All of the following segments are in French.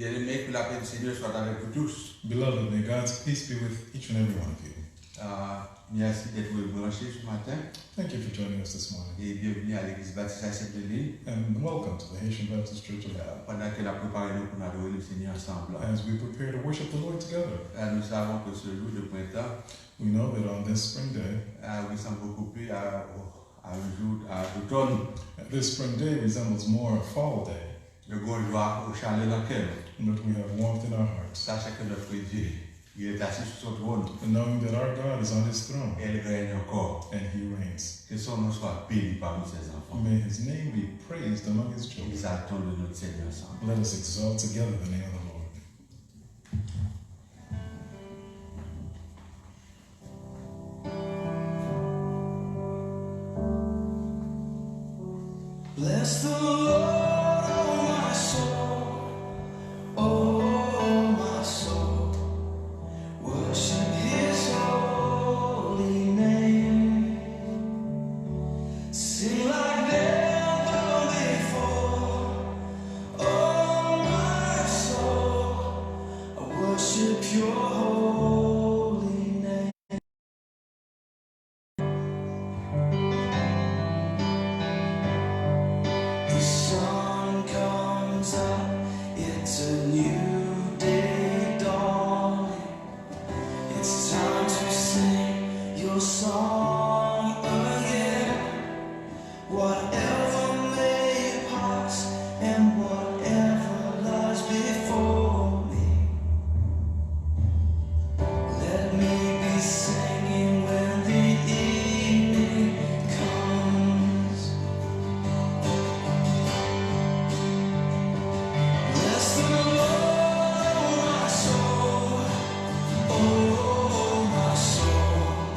Bien-aimés, que la paix du Seigneur soit avec vous tous. Beloved, may God's peace be with each and every one of you. Merci d'être branchés ce matin. Thank you for joining us this morning. Et bienvenue à l'église baptiste à Sainte-Hélène. And welcome to the Haitian Baptist Church of God. Pendant que la préparé nous pour adorer le Seigneur ensemble. As we prepare to worship the Lord together, Nous savons que ce jour de printemps, we know that on this spring day, ressemble beaucoup plus à un jour d'automne. This spring day resembles more a fall day, Le grand joie au chalet dans lequel, but we have warmth in our hearts, sachez que notre Dieu, il est assis sur son trône. and knowing that our God is on his throne Et il règne encore. and he reigns. Que son nom soit béni parmi ses enfants. May his name be praised among his children. Exaltons de notre Seigneur ensemble. Let us exalt together the name of the Lord. Bless the Lord, oh my soul, oh my soul, worship his holy name, sing like never before, oh my soul, I worship your holy name. The sun comes up, it's a new day dawning. It's time to sing your song again. Whatever may pass and whatever lies before me, let me be singing when the evening comes. Bless the Lord, oh my soul, oh my soul,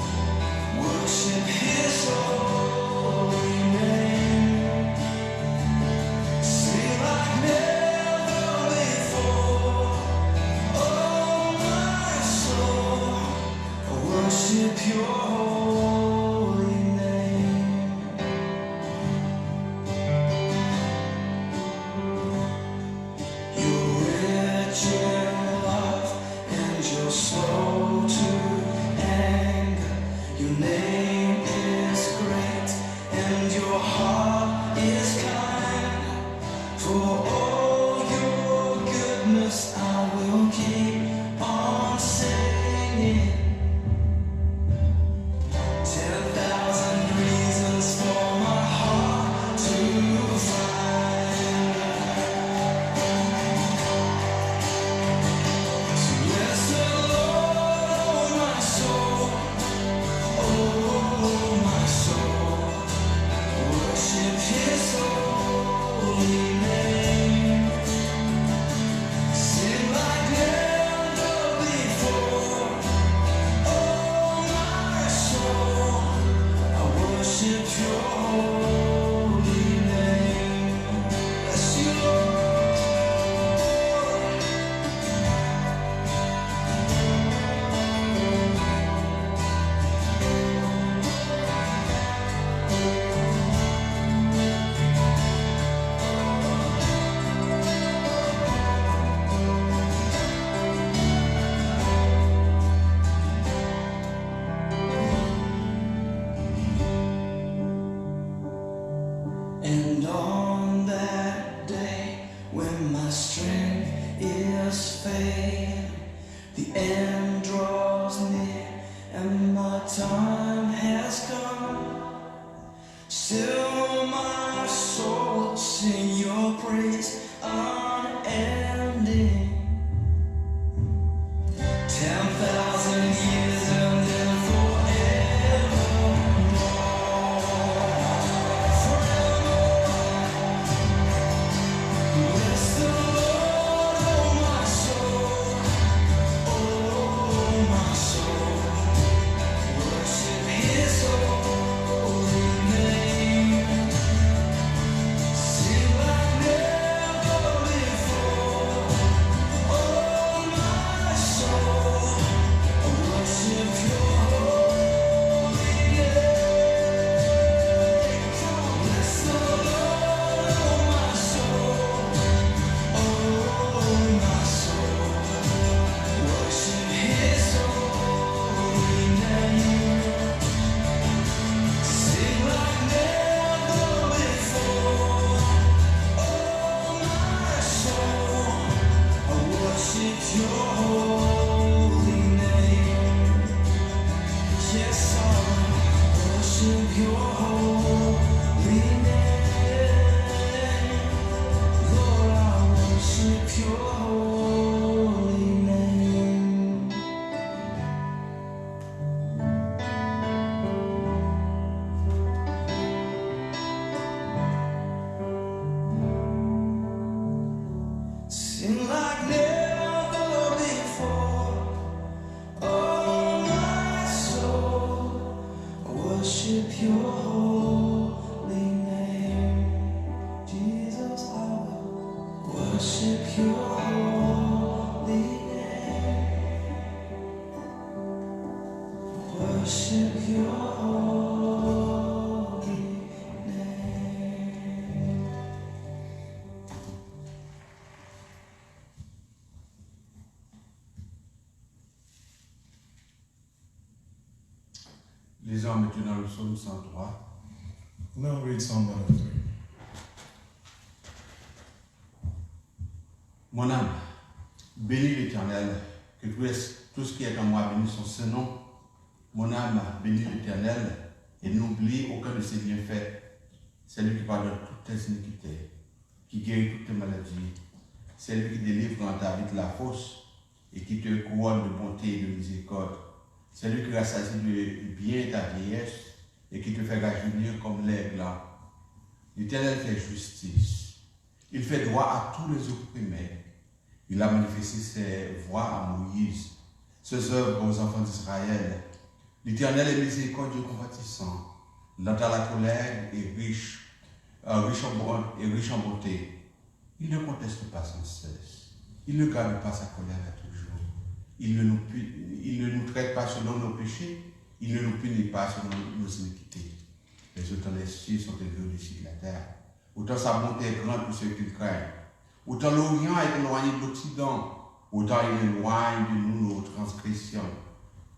worship his holy name, sing like never before, oh my soul, I worship your holy name. You're rich in love and you're slow to anger. Your name is great and your heart is kind. For all your goodness I will keep on singing. 10,000 reasons for my heart to find. Bless the Lord, oh my soul, oh my soul, worship his holy name, sing like never before, oh my soul, I worship your holy name. Bless you, Lord. And on that day when my strength is failing, the end draws near and my time has come, still my soul will sing your praise unending. 10,000 years and then forevermore. Bless the Lord, oh my soul, oh Worship your holy name. Worship your holy name. Lisons maintenant le psaume 103. Now read Psalm 103. Mon âme, bénis l'Éternel, que tout ce qui est en moi bénisse son Saint-Nom. Mon âme, bénis l'Éternel, et n'oublie aucun de ses bienfaits. C'est lui qui pardonne toutes tes iniquités, qui guérit toutes tes maladies. C'est lui qui délivre quand tu habites la fosse, et qui te couronne de bonté et de miséricorde. C'est lui qui rassasie de bien ta vieillesse, et qui te fait rajeunir comme l'aigle. L'Éternel fait justice. Il fait droit à tous les opprimés. Il a manifesté ses voies à Moïse, ses œuvres aux enfants d'Israël. L'Éternel est miséricordieux et compatissant, lent à la colère et riche en bonté. Il ne conteste pas sans cesse. Il ne garde pas sa colère à toujours. Il ne nous traite pas selon nos péchés. Il ne nous punit pas selon nos iniquités. Les autant les cieux sont élevés au-dessus de la terre. Autant sa bonté est grande pour ceux qui le craignent. Autant l'Orient est éloigné de l'Occident, autant il éloigne de nous nos transgressions.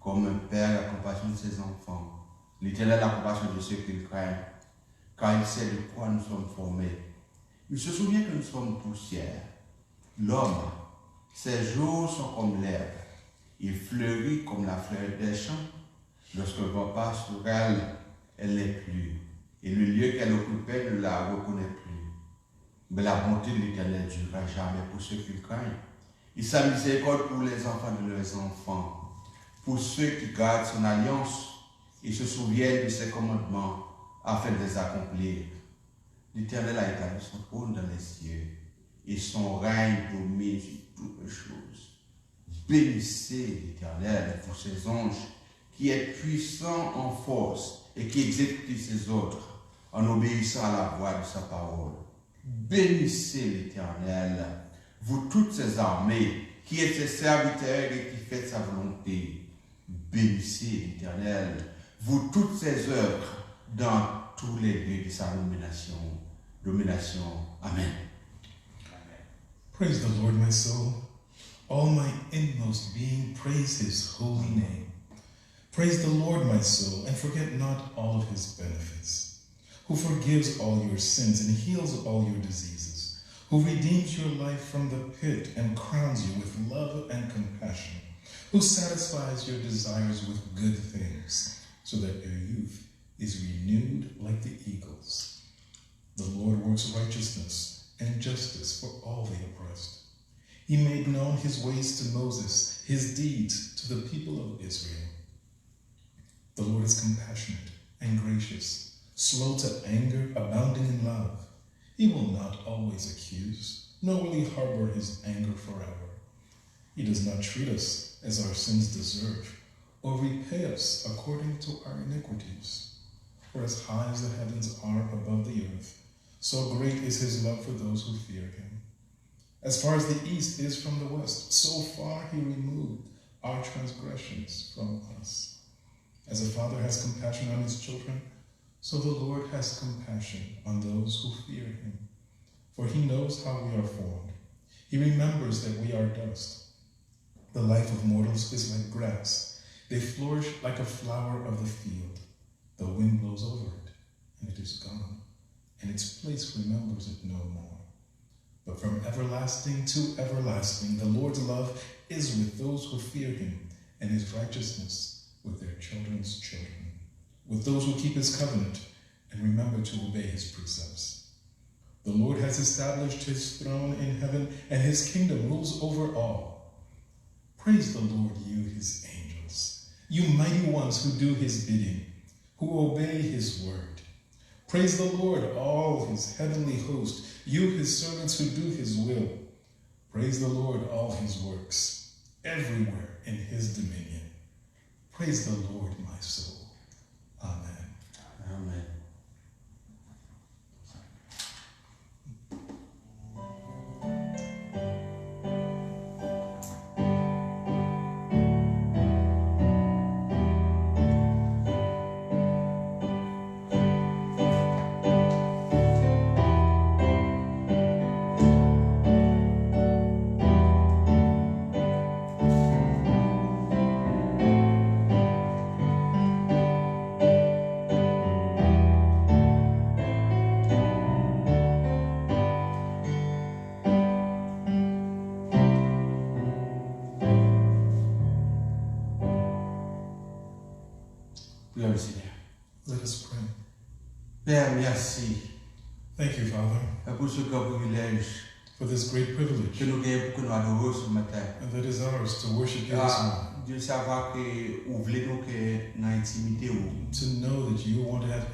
Comme un père a la compassion de ses enfants, l'Éternel a la compassion de ceux qui le craignent, car il sait de quoi nous sommes formés. Il se souvient que nous sommes poussière. L'homme, ses jours sont comme l'herbe. Il fleurit comme la fleur des champs. Lorsque le vent passe sur elle, elle n'est plus. Et le lieu qu'elle occupait ne la reconnaît plus. Mais la bonté de l'Éternel ne durera jamais pour ceux qui le craignent. Il sa miséricorde pour les enfants de leurs enfants, pour ceux qui gardent son alliance et se souviennent de ses commandements afin de les accomplir. L'Éternel a établi son trône dans les cieux et son règne domine sur toutes les choses. Bénissez l'Éternel pour ses anges, qui est puissant en force et qui exécute ses ordres en obéissant à la voix de sa parole. Bénissez l'Éternel, vous toutes ses armées, qui êtes ses serviteurs et qui faites sa volonté. Bénissez l'Éternel, vous toutes ses œuvres, dans tous les lieux de sa domination. Amen. Praise the Lord, my soul. All my inmost being, praise his holy name. Praise the Lord, my soul, and forget not all of his benefits, who forgives all your sins and heals all your diseases, who redeems your life from the pit and crowns you with love and compassion, who satisfies your desires with good things, so that your youth is renewed like the eagles. The Lord works righteousness and justice for all the oppressed. He made known his ways to Moses, his deeds to the people of Israel. The Lord is compassionate and gracious, slow to anger, abounding in love. He will not always accuse, nor will he harbor his anger forever. He does not treat us as our sins deserve, or repay us according to our iniquities. For as high as the heavens are above the earth, so great is his love for those who fear him. As far as the east is from the west, so far he removed our transgressions from us. As a father has compassion on his children, so the Lord has compassion on those who fear him. For he knows how we are formed. He remembers that we are dust. The life of mortals is like grass. They flourish like a flower of the field. The wind blows over it, and it is gone, and its place remembers it no more. But from everlasting to everlasting, the Lord's love is with those who fear him, and his righteousness with their children's children, with those who keep his covenant and remember to obey his precepts. The Lord has established his throne in heaven, and his kingdom rules over all. Praise the Lord, you his angels, you mighty ones who do his bidding, who obey his word. Praise the Lord, all his heavenly host, you his servants who do his will. Praise the Lord, all his works, everywhere in his dominion. Praise the Lord, my soul. Amen. Amen. Prions le Seigneur. Let us pray. Père, merci Thank you, Father, pour ce grand privilège for this great privilege que nous avons pour que nous adorons ce matin. and that is ours to worship you this morning. Dieu savoir que vous voulez nous que dans l'intimité où To know that you want to have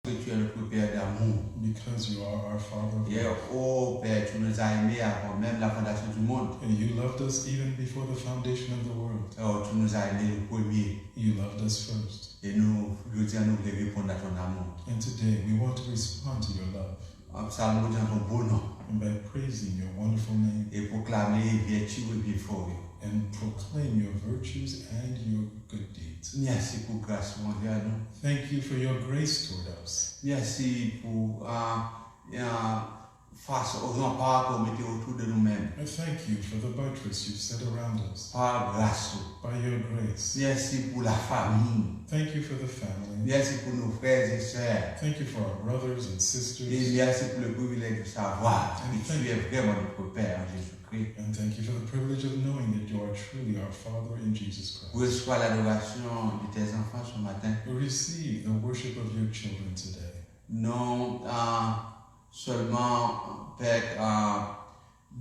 que tu es notre Père d'amour. because you are our Father. Et oh Père, tu nous as aimés avant même la fondation du monde. And you loved us even before the foundation of the world. Oh, tu nous as aimés le premier. You loved us first. Et nous, je dis à nous de répondre à ton amour. And today we want to respond to your love En psalm, nous disons ton beau nom. and by praising your wonderful name Et proclamer vertu et bien fort. and proclaim your virtues and your good deeds. Merci pour grâce, mon Dieu, à nous. Thank you for your grace toward us. Merci pour face aux remparts qu'on mettait autour de nous-mêmes. I thank you for the buttress you've set around us Par grâce. by your grace. Merci pour la famille. Thank you for the family. Merci pour nos frères et sœurs. Thank you for our brothers and Et sisters. merci pour le privilège de savoir que tu es vraiment notre Père en Jésus-Christ. And thank you for the privilege of knowing that you are truly our Father in Jesus Christ. Reçois l'adoration de tes enfants ce matin. Receive the worship of your children today. Non seulement, Père,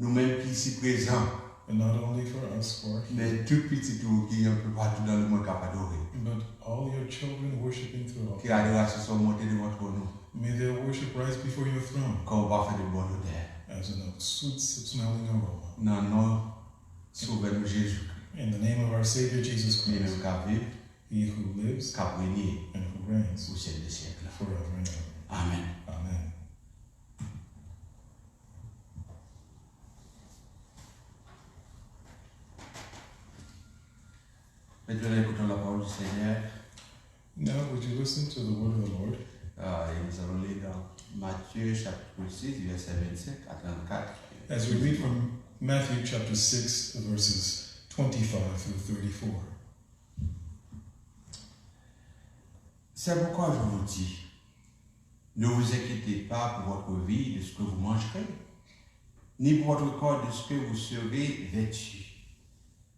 nous-mêmes qui ici présents, And not only for us who are here, mais tout petit tout qui est un peu partout dans le monde qui a adoré. but all your children worshiping throughout. Que l'adoration soit montée devant ton nom, May their worship rise before your throne comme parfait de bonne odeur. as a sweet smelling aroma. Non, non, sauvez-nous Jésus-Christ. In the name of our Savior Jesus Mais Christ, nous qu'à vivre, He who lives qu'à régner and who reigns au siècle des siècles. forever and ever. Amen. Amen. Maintenant, écoutons la parole du Seigneur. Now, would you listen to the word of the Lord? Et nous allons lire dans Matthieu chapitre 6, verset 25 à 34. As we read from Matthew chapter 6, verses 25 through 34. C'est pourquoi je vous dis, ne vous inquiétez pas pour votre vie de ce que vous mangerez, ni pour votre corps de ce que vous serez vêtu.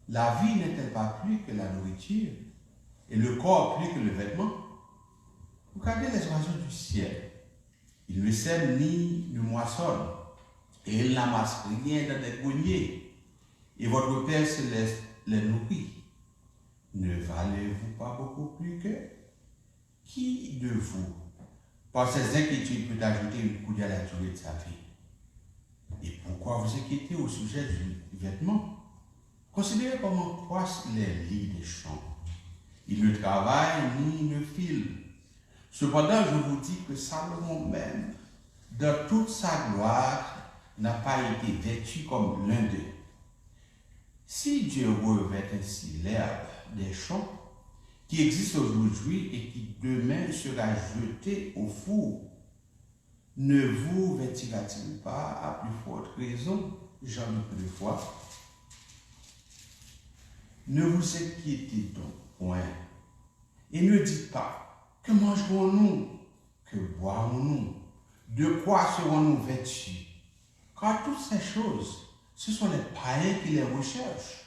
La vie n'est-elle pas plus que la nourriture, et le corps plus que le vêtement? Regardez les oiseaux du ciel. Ils ne sèment ni ne moissonnent, et ils n'amassent rien dans des greniers, et votre Père céleste les nourrit. Ne valez-vous pas beaucoup plus qu'eux? Qui de vous, par ses inquiétudes, peut ajouter une coudée à la durée de sa vie? Et pourquoi vous inquiétez au sujet du vêtement? Considérez comment croissent les lits des champs. Ils ne travaillent ni ne filent. Cependant, je vous dis que Salomon même, dans toute sa gloire, n'a pas été vêtu comme l'un d'eux. Si Dieu revêt ainsi l'herbe des champs, qui existe aujourd'hui et qui demain sera jeté au four, ne vous vêtira-t-il pas à plus forte raison, Jean de foi? Ne vous inquiétez donc point, et ne dites pas, que mangerons-nous, que boirons-nous, de quoi serons-nous vêtus? Car toutes ces choses, ce sont les païens qui les recherchent.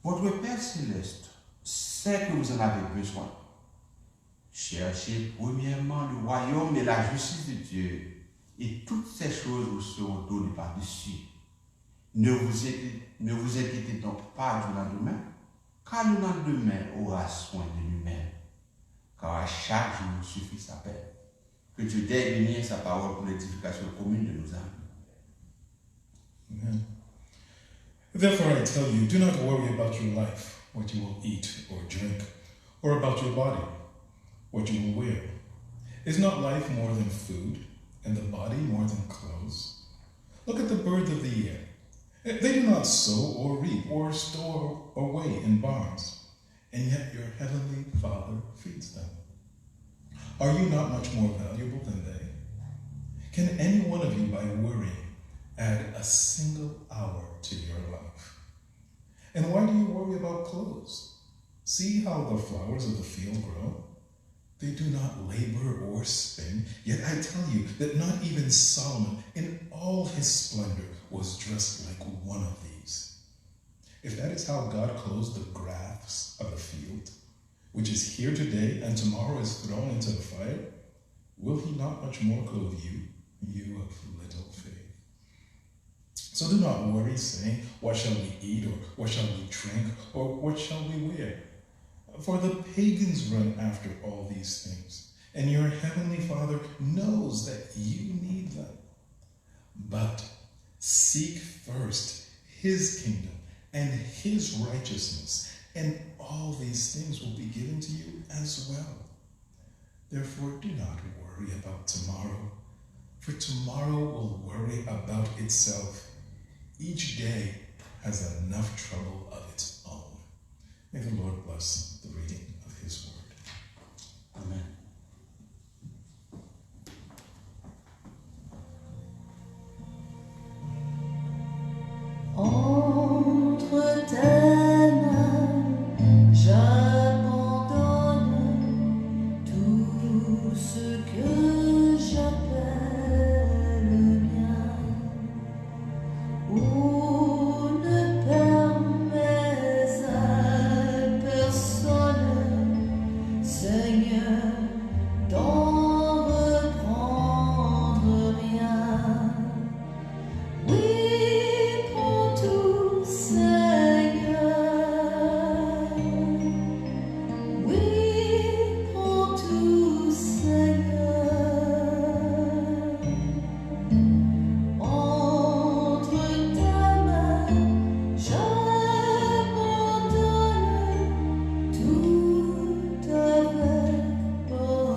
Votre Père céleste sait que vous en avez besoin. Cherchez premièrement le royaume et la justice de Dieu, et toutes ces choses vous seront données par-dessus. Ne vous inquiétez donc pas du lendemain, car le lendemain aura soin de lui-même. Car à chaque jour suffit sa peine. Que Dieu désigne sa parole pour l'édification commune de nos âmes. Amen. Therefore I tell you, do not worry about your life, what you will eat or drink, or about your body, what you will wear. Is not life more than food, and the body more than clothes? Look at the birds of the air. They do not sow or reap or store away in barns, and yet your heavenly Father feeds them. Are you not much more valuable than they? Can any one of you, by worrying, add a single hour to your life? And why do you worry about clothes? See how the flowers of the field grow? They do not labor or spin, yet I tell you that not even Solomon in all his splendor was dressed like one of these. If that is how God clothes the grass of the field, which is here today and tomorrow is thrown into the fire, will he not much more clothe you, you of little faith? So do not worry, saying, what shall we eat, or what shall we drink, or what shall we wear? For the pagans run after all these things, and your heavenly Father knows that you need them. But seek first his kingdom and his righteousness, and all these things will be given to you as well. Therefore, do not worry about tomorrow, for tomorrow will worry about itself. Each day has enough trouble of its own. May the Lord bless the reading of his word. Amen. Entre tes mains, j'abandonne tout ce que j'appelle mien. Oh, ne permets à personne, Seigneur, d'en reprendre rien. Oui, prends tout, Seigneur. Oui, prends tout, Seigneur. Entre ta main, j'abandonne tout avec bonheur.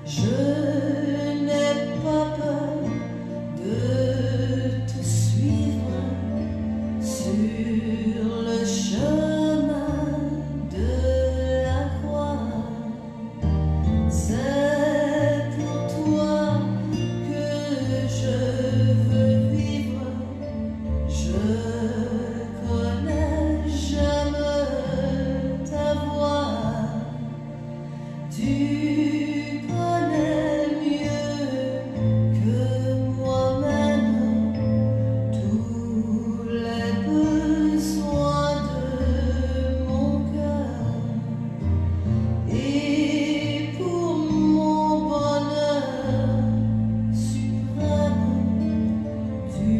Je n'ai pas peur de te suivre sur le chemin de la croix. C'est pour toi que je veux vivre. Je connais, j'aime ta voix. Tu connais mieux que moi-même tous les besoins de mon cœur. Et pour mon bonheur suprême, tu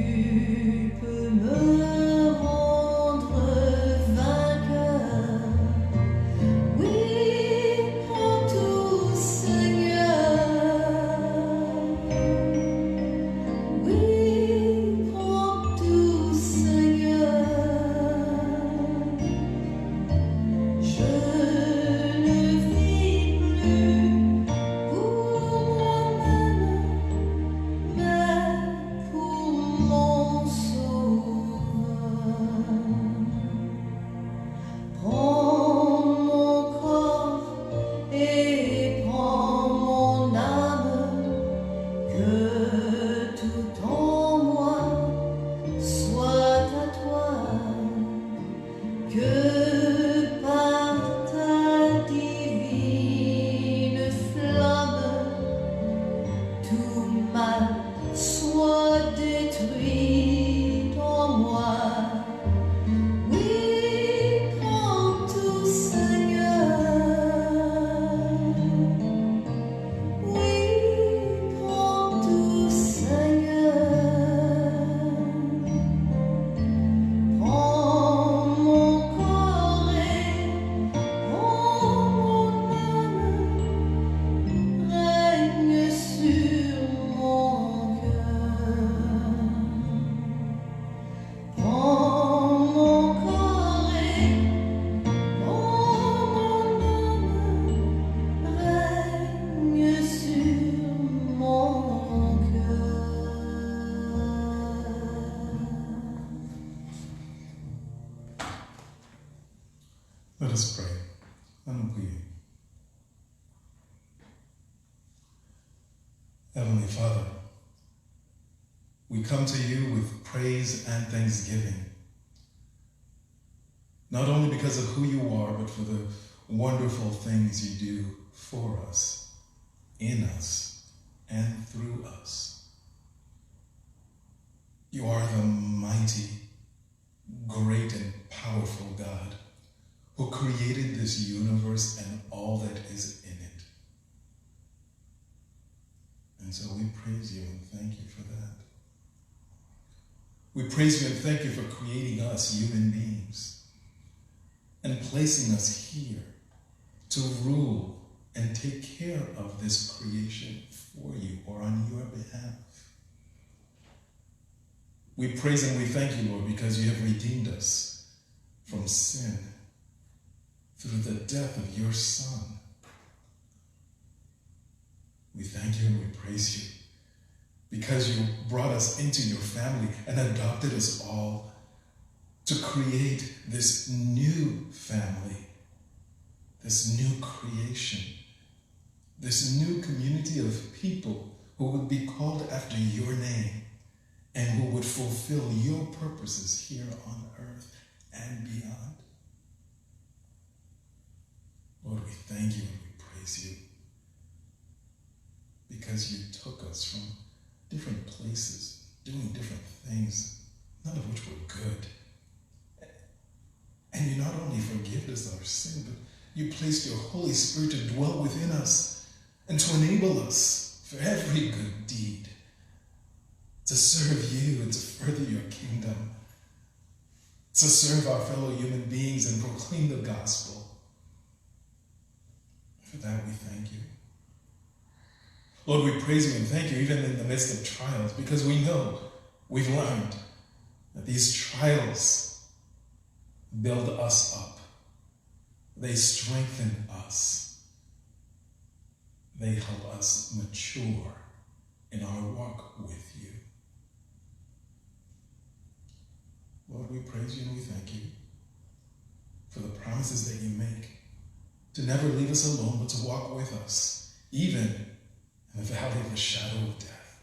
peux me rendre vainqueur. Oui, prends tout, Seigneur. Oui, prends tout, Seigneur. Je ne vis plus pour moi-même, mais pour mon Sauveur. Prends mon corps et prends mon âme, que tout en moi soit à toi, que par ta divine flamme tout mal soit détruit en moi. Oui, prends tout, Seigneur. Oui, prends tout, Seigneur. Prends mon corps et prends mon âme, règne sur mon cœur. Prends mon corps et prends mon âme, règne sur mon cœur. Let us pray. And we, Heavenly Father, we come to you with praise and thanksgiving, not only because of who you are, but for the wonderful things you do for us, in us, and through us. You are the mighty, great, and powerful God who created this universe and all that is in it. And so we praise you and thank you for that. We praise you and thank you for creating us, human beings, and placing us here to rule and take care of this creation for you or on your behalf. We praise and we thank you, Lord, because you have redeemed us from sin through the death of your Son. We thank you and we praise you because you brought us into your family and adopted us all to create this new family, this new creation, this new community of people who would be called after your name and who would fulfill your purposes here on earth and beyond. Lord, we thank you and we praise you because you took us from different places, doing different things, none of which were good. And you not only forgave us our sin, but you placed your Holy Spirit to dwell within us and to enable us for every good deed, to serve you and to further your kingdom, to serve our fellow human beings and proclaim the gospel. For that we thank you. Lord, we praise you and thank you even in the midst of trials, because we know, we've learned that these trials build us up. They strengthen us. They help us mature in our walk with you. Lord, we praise you and we thank you for the promises that you make to never leave us alone, but to walk with us, even in the valley of the shadow of death.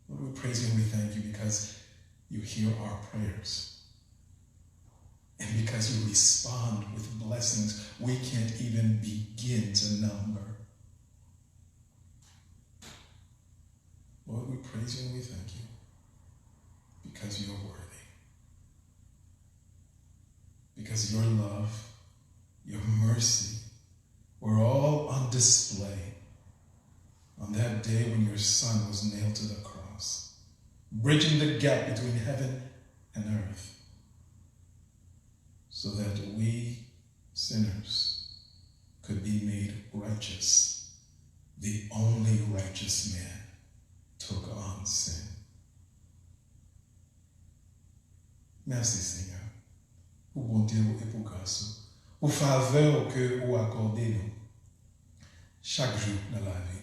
Lord, we praise you and we thank you because you hear our prayers. And because you respond with blessings we can't even begin to number. Lord, we praise you and we thank you because you're worthy. Because your love, your mercy, were all on display on that day when your Son was nailed to the cross, bridging the gap between heaven and earth, so that we sinners could be made righteous. The only righteous man took on sin. Merci, Seigneur, pour bonté et pour grâce, pour faveur que vous accordez nous chaque jour dans la vie.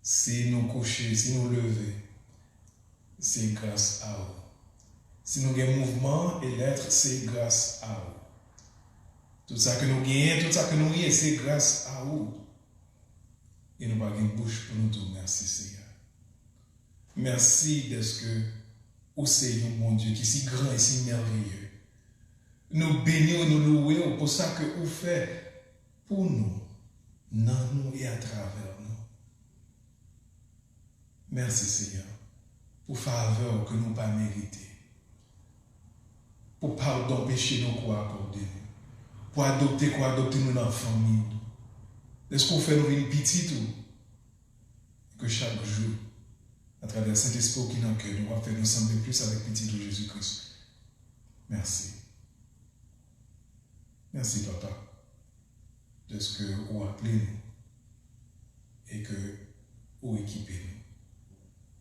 Si nous couchons, si nous levons, c'est grâce à vous. Si nous avons mouvement et l'être, c'est grâce à vous. Tout ça que nous gagnons, tout ça que nous ayons, c'est grâce à vous. Et nous n'avons pas de bouche pour nous dire merci, Seigneur. Merci d'être que vous êtes un bon Dieu qui est si grand et si merveilleux. Nous bénissons et nous louons pour ça que vous faites pour nous, dans nous et à travers nous. Merci, Seigneur, pour faveur que nous pas mérité. Pour pardon, péché nous quoi accorder nous. Pour adopter nous dans la famille. Est-ce qu'on fait nous une petite ou que chaque jour, à travers Saint-Esprit qui est dans le cœur, nous va faire nous sembler plus avec petit de Jésus-Christ. Merci. Merci, Papa, de ce que vous appelez nous et que vous équipez nous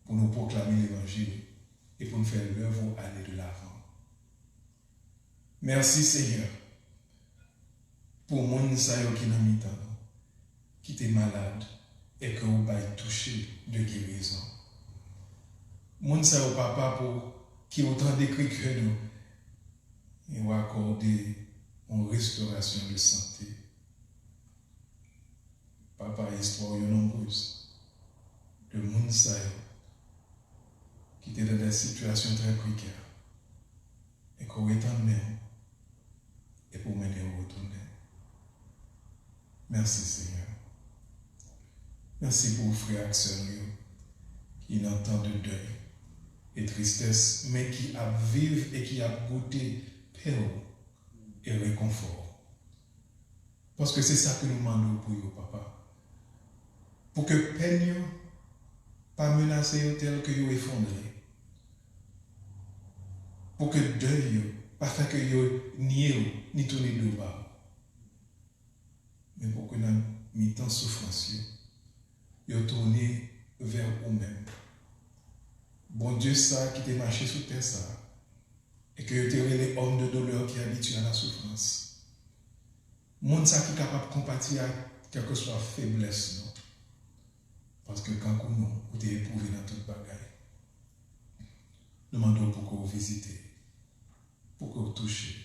pour nous proclamer l'évangile et pour nous faire l'œuvre aller de l'avant. Merci, Seigneur, pour mon sayo qui n'a mis qui était malade et que vous avez touché de guérison. Mon sayo, Papa, pour qui autant d'écrit que nous et vous accorder une restauration de santé. Papa, histoire nombreuse de mon sayo qui était dans des situations très précaires et qu'on est en main et pour m'aider à retourner. Merci Seigneur. Merci pour frère et sœur qui n'entend de deuil et tristesse, mais qui a vivre et qui a goûté paix et réconfort. Parce que c'est ça que nous demandons pour vous, papa. Pour que peine pas menacer tel que vous effondré. Pour que deuil pas fait que vous niez ni tourner de bas. Mais pour que dans mi-temps souffrance, vous tournez vers vous-même. Bon Dieu, ça qui t'est marché sous terre, ça. Et que tu es les hommes de douleur qui habituent à la souffrance. Monde ça qui est capable de compatir à quelle que soit la faiblesse. Non? Parce que quand nous, vous êtes éprouvé dans toute bagaille. Nous demandons pour que vous visitez, pour que vous touchez,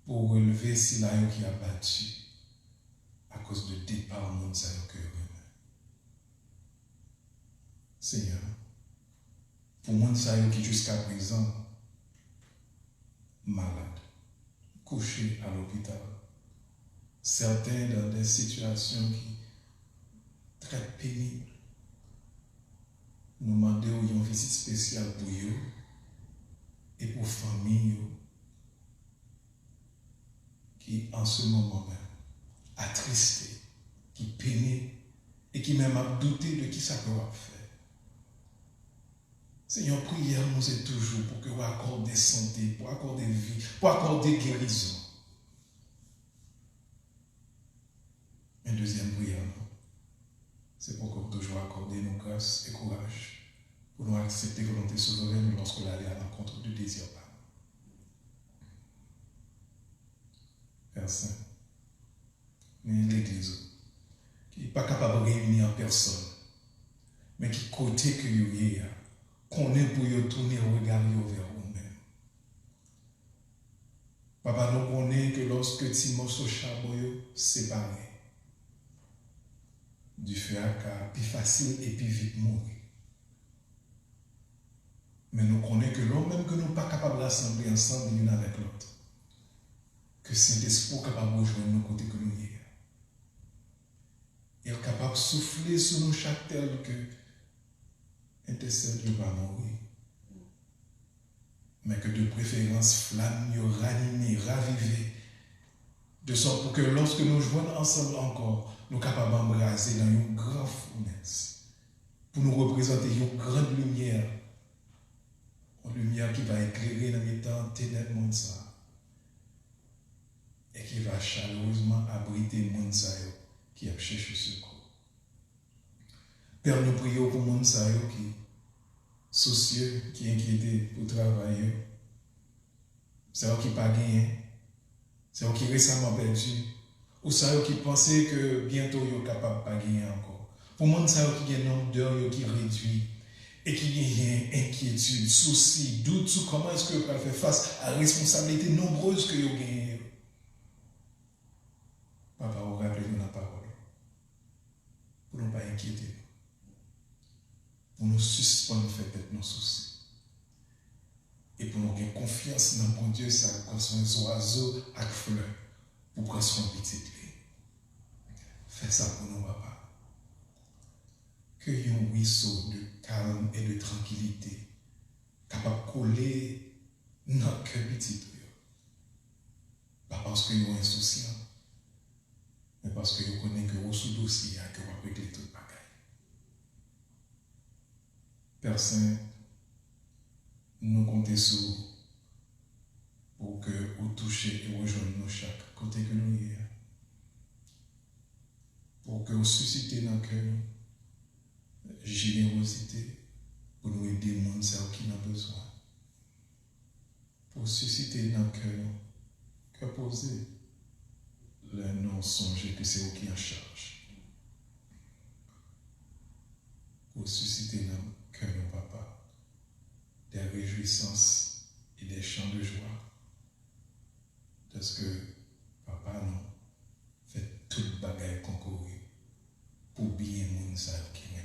pour relever si là qui a battu à cause de départ monde ça que vous aimez. Seigneur, pour monde ça qui jusqu'à présent malade, couché à l'hôpital, certains dans des situations qui très pénibles. Nous demandons une visite spéciale pour eux et pour famille qui en ce moment même attristé, qui peinent et qui même a douté de qui ça peut faire. Seigneur, prière nous est toujours pour que vous accordez santé, pour accorder vie, pour accorder guérison. Une deuxième prière, c'est pour que vous toujours accorder nos grâces et courage pour nous accepter volonté souveraine lorsque nous allons à l'encontre du désir. Père Saint, mais l'Église qui n'est pas capable de réunir personne, mais qui côté que vous y est, qu'on est pour y tourner le regard vers vous-même. Papa, nous connaissons que lorsque Timos au charbon séparé, du feu à cas, plus facile et plus vite mourir. Mais nous connaissons que l'homme même que nous ne sommes pas capables d'assembler ensemble l'une avec l'autre, que Saint-Esprit est capable de rejoindre nos côtés que nous y est. Il est capable de souffler sur nous chaque tel que intercelle va mourir. Mais que de préférence, flamme, ranimé, ravivé, de sorte pour que lorsque nous jouons ensemble encore, nous sommes capables d'embraser dans une grande fournaise, pour nous représenter une grande lumière, une lumière qui va éclairer dans les temps ténèbres de ça, et qui va chaleureusement abriter le monde qui a cherché secours. Père, nous prions pour le monde qui soucieux, qui inquiété pour travailler. C'est eux qui pas gagné. C'est eux qui récemment perdu. Ou c'est eux qui pensaient que bientôt ils sont capables de pas gagner encore. Pour le monde qui a un nombre d'heures qui réduit et qui a inquiétude, souci, doute sur comment est-ce que vous pouvez faire face à la responsabilité nombreuse que vous gagnez. Papa, vous rappelez-nous la parole. Pour ne pas inquiéter. Pour nous suspendre peut-être nos soucis. Et pour nous avoir confiance dans mon Dieu, ça comme son oiseau avec fleurs pour prendre son petit clé. Fais ça pour nous, papa. Que un ruisseau de calme et de tranquillité capable de coller notre cœur petit. Pas parce que vous êtes insouciant, mais parce que vous connaissez que vous sous dossier et que vous avez réglé toute bagaille. Père Saint, nous comptons sur vous pour que vous touchiez et rejoigniez nous chaque côté que nous y est. Pour que vous suscitez dans le cœur générosité pour nous aider le monde qui en a besoin. Pour susciter dans le cœur que poser le non songer que c'est vous qui en charge. Pour susciter dans le cœur de papa des réjouissances et des chants de joie. Parce que papa nous fait toute bagaille concourir pour bien moun sa qui m'aime.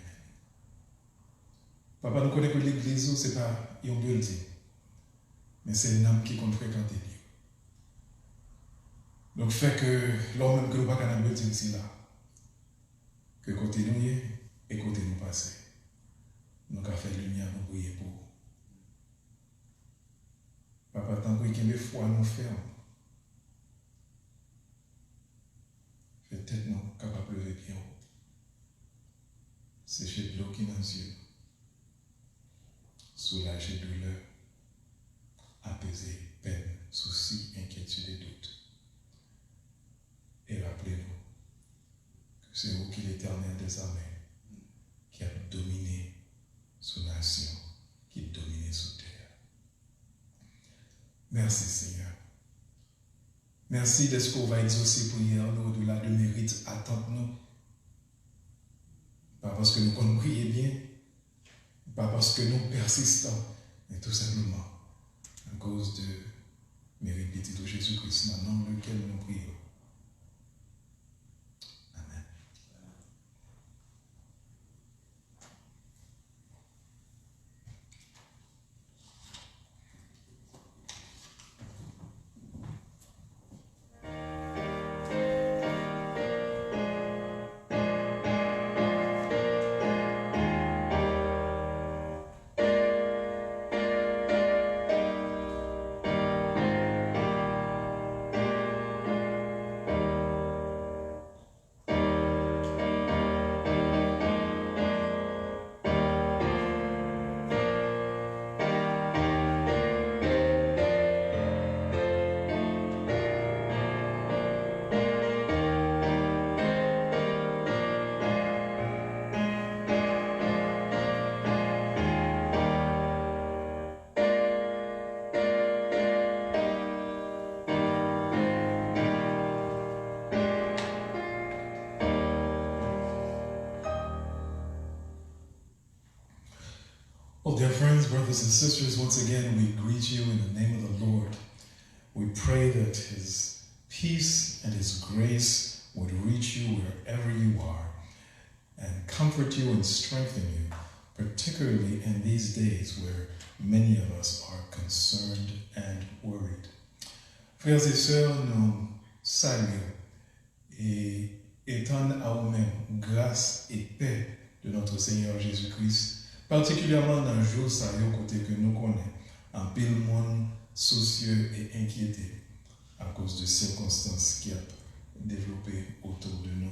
Papa nous connaît que l'église c'est pas un building, mais c'est un homme qui compte fréquenter Dieu. Donc, fait que l'homme même que nous pas qu'à dire ici là, que côté nous y est et côté nous passer. Nous avons fait lumière, nous prier pour. Papa, tant que des fois nous ferme. Fait tête nous capable de lever bien haut. Sécher de l'eau qui dans les yeux. Soulager douleur. Apaiser peine, soucis, inquiétude et doute. Et rappelez-nous que c'est vous qui l'Éternel des armées qui a dominé sous nation, qui a dominé sous terre. Merci Seigneur. Merci de ce qu'on va exaucer prière nous au-delà de mérite, attente-nous. Pas parce que nous comptons prier bien, pas parce que nous persistons, mais tout simplement à cause de mérite petit de Jésus-Christ, dans le nom lequel nous prions. Amen. Well, dear friends, brothers and sisters, once again, we greet you in the name of the Lord. We pray that His peace and His grace would reach you wherever you are and comfort you and strengthen you, particularly in these days where many of us are concerned and worried. Frères et sœurs, nous saluons et étendons à vous-même grâce et paix de notre Seigneur Jésus-Christ, particulièrement dans le jour ça côté que nous connaissons, en pile monde soucieux et inquiété à cause de circonstances qui ont développé autour de nous.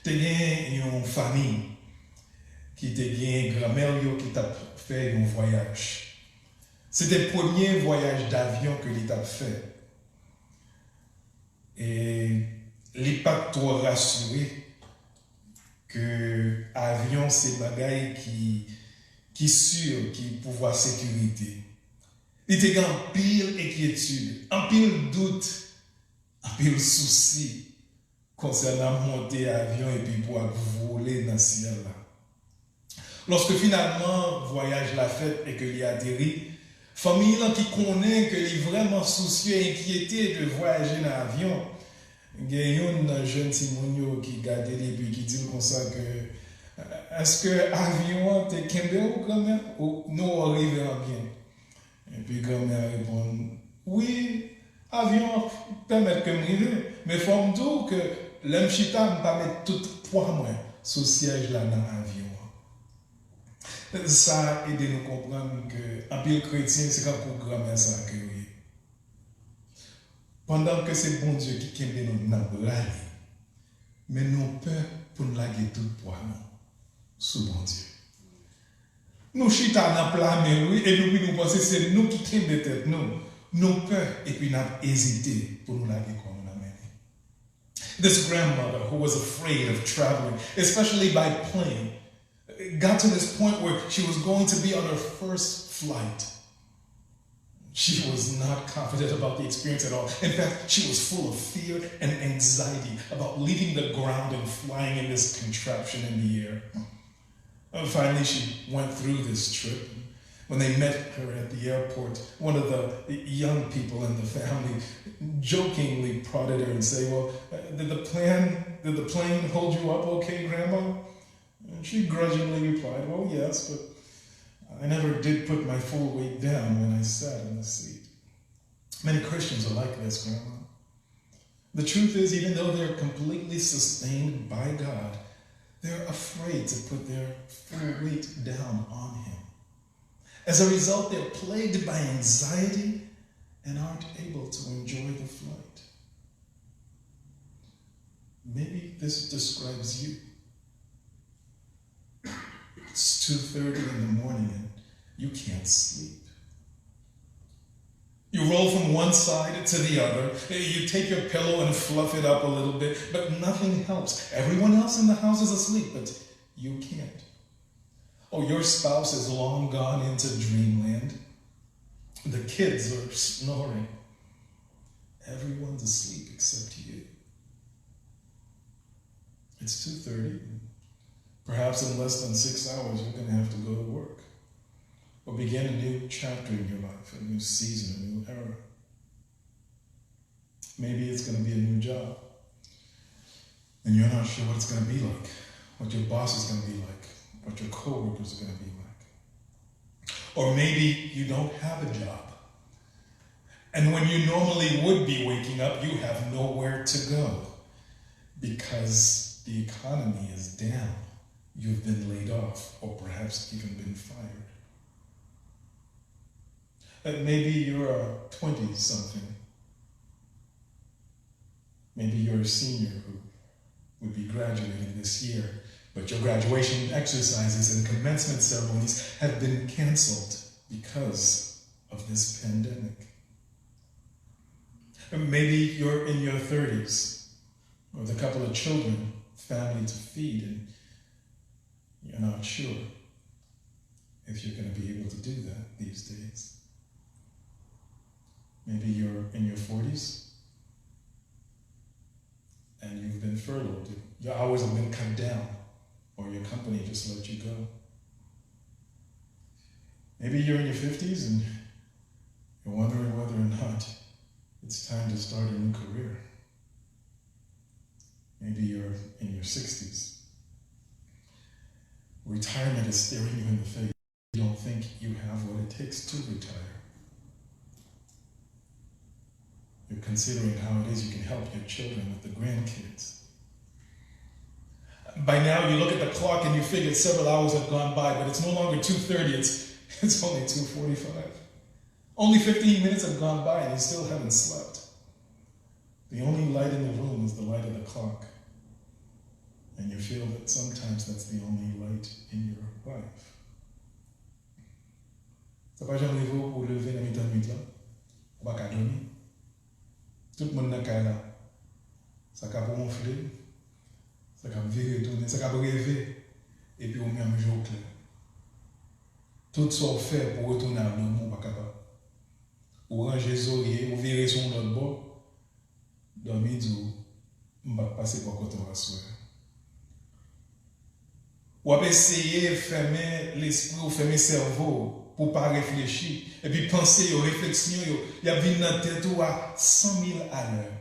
Tu as une famille qui t'a une grand-mère qui t'a fait un voyage. C'était le premier voyage d'avion que l'État a fait. Et il pas trop rassuré que l'avion, c'est bagaille qui sûr, qui pouvoir sécurité. Il était en pile inquiétude, en pile doute, en pile souci concernant monter l'avion et puis pouvoir voler dans le ciel là. Lorsque finalement le voyage l'a fait et qu'il a atterri, famille qui connaît que est vraiment soucieux et inquiété de voyager dans l'avion. Il y a un jeune Timonio qui regarde et puis qui dit comme ça que est-ce que l'avion est kembe ou grand-mère ou nous arrivons bien? Et puis grand-mère répond oui, l'avion permet que je m'arrive, mais il faut me dire que l'emchita ne pas mettre tout poids moins sur siège là dans l'avion. Ça aide nous comprendre que en pile chrétien c'est quand pour grand-mère ça accueillir. Pendant que c'est bon Dieu qui aime nous dans la vie, mais nous peur pour nous laguer tout poids sous bon Dieu. Nous chita dans plat mais oui et nous pensons c'est nous qui aimons de tête nous peur et puis nous hésité pour nous laguer comme nous l'amener. This grandmother who was afraid of traveling, especially by plane, got to this point where she was going to be on her first flight. She was not confident about the experience at all. In fact, she was full of fear and anxiety about leaving the ground and flying in this contraption in the air. And finally, she went through this trip. When they met her at the airport, one of the young people in the family jokingly prodded her and said, well, did the plane hold you up okay, Grandma? And she grudgingly replied, well, yes, but I never did put my full weight down when I sat in the seat. Many Christians are like this, Grandma. The truth is, even though they're completely sustained by God, they're afraid to put their full weight down on Him. As a result, they're plagued by anxiety and aren't able to enjoy the flight. Maybe this describes you. It's 2:30 in the morning and you can't sleep. You roll from one side to the other. You take your pillow and fluff it up a little bit, but nothing helps. Everyone else in the house is asleep, but you can't. Oh, your spouse is long gone into dreamland. The kids are snoring. Everyone's asleep except you. It's 2:30. Perhaps in less than 6 hours, you're going to have to go to work or begin a new chapter in your life, a new season, a new era. Maybe it's going to be a new job, and you're not sure what it's going to be like, what your boss is going to be like, what your coworkers are going to be like. Or maybe you don't have a job, and when you normally would be waking up, you have nowhere to go because the economy is down. You've been laid off, or perhaps even been fired. Maybe you're a 20-something. Maybe you're a senior who would be graduating this year, but your graduation exercises and commencement ceremonies have been canceled because of this pandemic. Maybe you're in your 30s, with a couple of children, family to feed, and you're not sure if you're going to be able to do that these days. Maybe you're in your 40s and you've been furloughed. Your hours have been cut down, or your company just let you go. Maybe you're in your 50s and you're wondering whether or not it's time to start a new career. Maybe you're in your 60s. Retirement is staring you in the face. You don't think you have what it takes to retire. You're considering how it is you can help your children with the grandkids. By now, you look at the clock and you figure several hours have gone by, but it's no longer 2:30, it's only 2:45. Only 15 minutes have gone by and you still haven't slept. The only light in the room is the light of the clock. And you feel that sometimes that's the only light in your life. Ça pas jamais arrivé pour lever la mi-temps de nuit là. On va dormir. Tout le monde dans le là. Ça va pour gonfler. Ça va virer tourner, ça va rêver. Et puis on met un jour clair. Tout ce qu'on fait pour retourner à l'homme, on va pas capable. Ou ranger les oreillers, ou virer son autre bord. Dormir du on va passer par côté à soir. Ou essayer de fermer l'esprit ou fermer le cerveau pour ne pas réfléchir. Et puis penser aux réflexions, il y a une dans la tête à 100 000 à l'heure.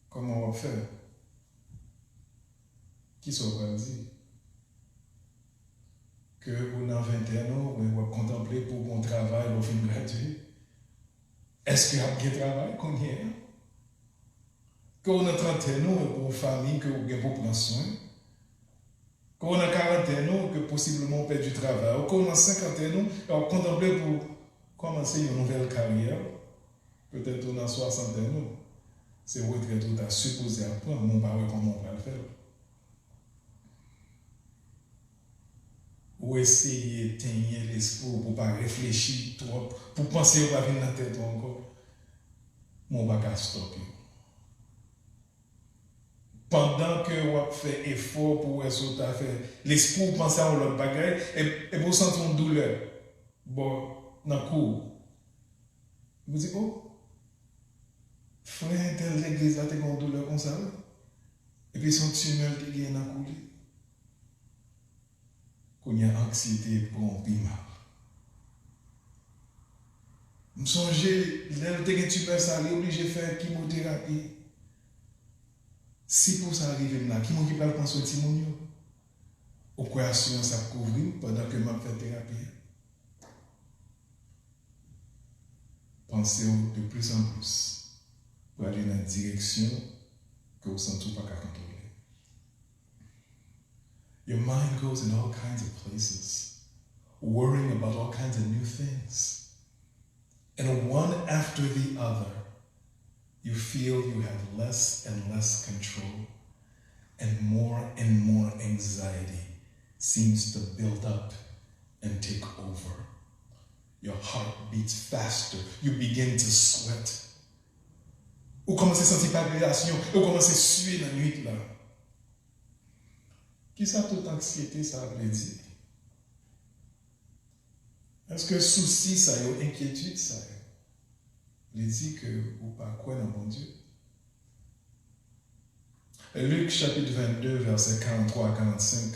Comment on va faire? Qui s'en va dire? Que vous dans 21 ans, vous va contempler pour bon travail, vous fin gratuit. Est-ce qu'il y a un travail qu'on y est? Que vous dans 31 ans, pour une famille que vous avez pour prendre soin. Qu'on a 40 ans, que possiblement on perd du travail, ou qu'on a 50 ans, on contemple pour commencer une nouvelle carrière, peut-être on a 60 ans, c'est retraite où tu as supposé apprendre, mon père, comment on va le faire. Ou essayer d'éteindre l'esprit pour ne pas réfléchir trop, pour penser qu'on va venir dans la tête encore, mon bagage stop. Pendant que vous faites effort pour faire l'esprit pour penser à l'autre bagaille et vous sentez une douleur. Bon, dans le cours. Vous dites, oh, frère, telle l'église a une douleur comme ça. Et puis son tumeur qui est dans le cours. Qu'on y a anxiété pour un piment. Je me songe, l'elle tumeur, ça est obligé de faire chimiothérapie. Si pour ça arrive là, qui m'a qui parle penser au timonio? Au quoi assurance à couvrir pendant que je fais thérapie? Pensez de plus en plus pour aller dans une direction que vous ne sentez pas qu'à contrôler. Your mind goes in all kinds of places, worrying about all kinds of new things. And one after the other, you feel you have less and less control, and more anxiety seems to build up and take over. Your heart beats faster. You begin to sweat. Ou commencez à sentir palpitation, ou commencez à suer la nuit là. Qui ça toute anxiété ça veut dire? Est-ce que souci ça y a, inquiétude ça y a? Il dit que vous pas quoi dans mon Dieu. Luc chapitre 22 verset 43 à 45.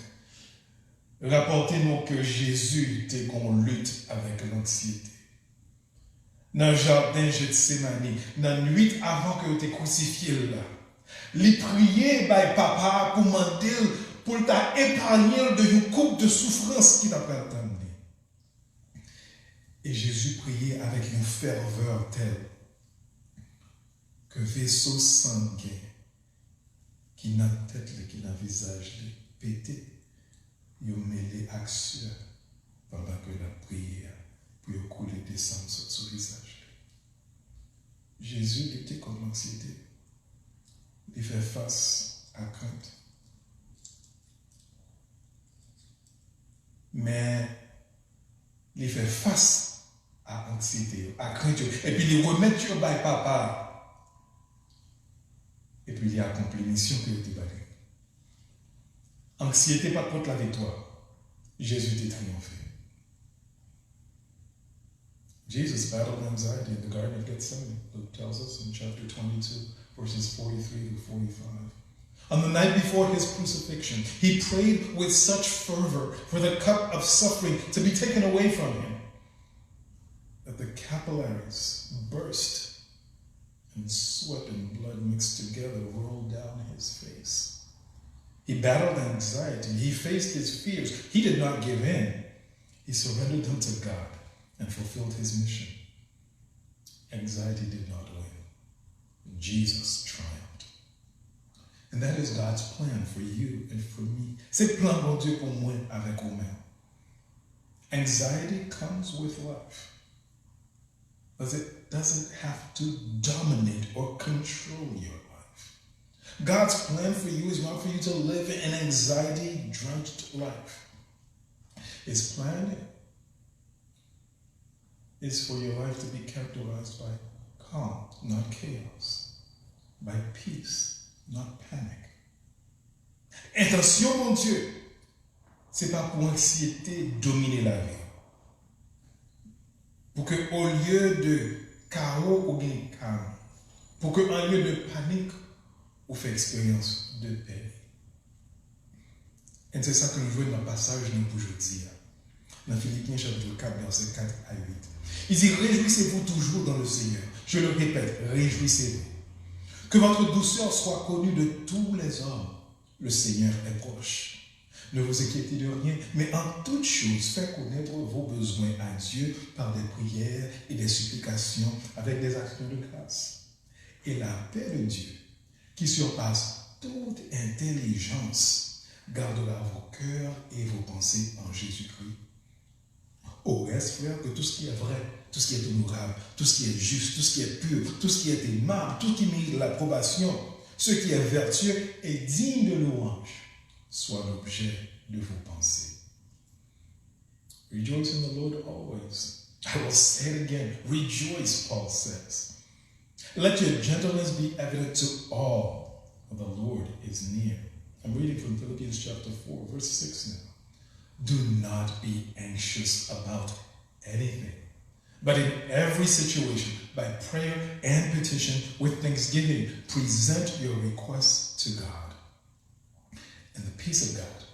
Rapportez-nous que Jésus était en lutte avec l'anxiété. Dans le jardin Gethsémani, dans la nuit avant que vous êtes crucifié là, il priait par papa pour demander pour t'épargner de une coupe de souffrance qui n'a pas attendu. Et Jésus priait avec une ferveur telle que vaisseau sanguin qui n'a tête, qui n'a visage, pété, il a mêlé à sueur pendant que la prière pour couler descendre sur son visage. Jésus luttait contre l'anxiété. Il fait face à crainte. Mais il fait face à l'anxiété, à crainte. Et puis il remet Dieu par papa. Et puis il a accompli la mission que il a battue. Anxiété pas contre la victoire. Jésus a triomphé. Jesus battled anxiety in the Garden of Gethsemane. Luke tells us in chapter 22, verses 43 to 45. On the night before his crucifixion, he prayed with such fervor for the cup of suffering to be taken away from him that the capillaries burst and sweat and blood mixed together rolled down his face. He battled anxiety. He faced his fears. He did not give in. He surrendered them to God and fulfilled his mission. Anxiety did not win. Jesus triumphed. And that is God's plan for you and for me. C'est le plan de Dieu pour moi avec vous-même. Anxiety comes with life. But it doesn't have to dominate or control your life. God's plan for you is not for you to live an anxiety-drenched life. His plan is for your life to be characterized by calm, not chaos, by peace, not panic. Intention, mon Dieu, c'est pas pour anxiété dominer la vie. Pour que au lieu de chaos, ou bien calme. Pour que en lieu de panique, on fait expérience de paix. Et c'est ça que nous voyons dans le passage pour aujourd'hui. Dans Philippiens chapitre 4, verset 4 à 8. Il dit, réjouissez-vous toujours dans le Seigneur. Je le répète, réjouissez-vous. Que votre douceur soit connue de tous les hommes. Le Seigneur est proche. Ne vous inquiétez de rien, mais en toute chose, faites connaître vos besoins à Dieu par des prières et des supplications avec des actions de grâce. Et la paix de Dieu, qui surpasse toute intelligence, gardera vos cœurs et vos pensées en Jésus-Christ. Au reste, frère, que tout ce qui est vrai, tout ce qui est honorable, tout ce qui est juste, tout ce qui est pur, tout ce qui est aimable, tout ce qui mérite l'approbation, ce qui est vertueux et digne de louange, soit l'objet de vos pensées. Rejoice in the Lord always. I will say it again. Rejoice, Paul says. Let your gentleness be evident to all, for the Lord is near. I'm reading from Philippians chapter 4, verse 6 now. Do not be anxious about anything, but in every situation, by prayer and petition, with thanksgiving, present your requests to God. And the peace of God,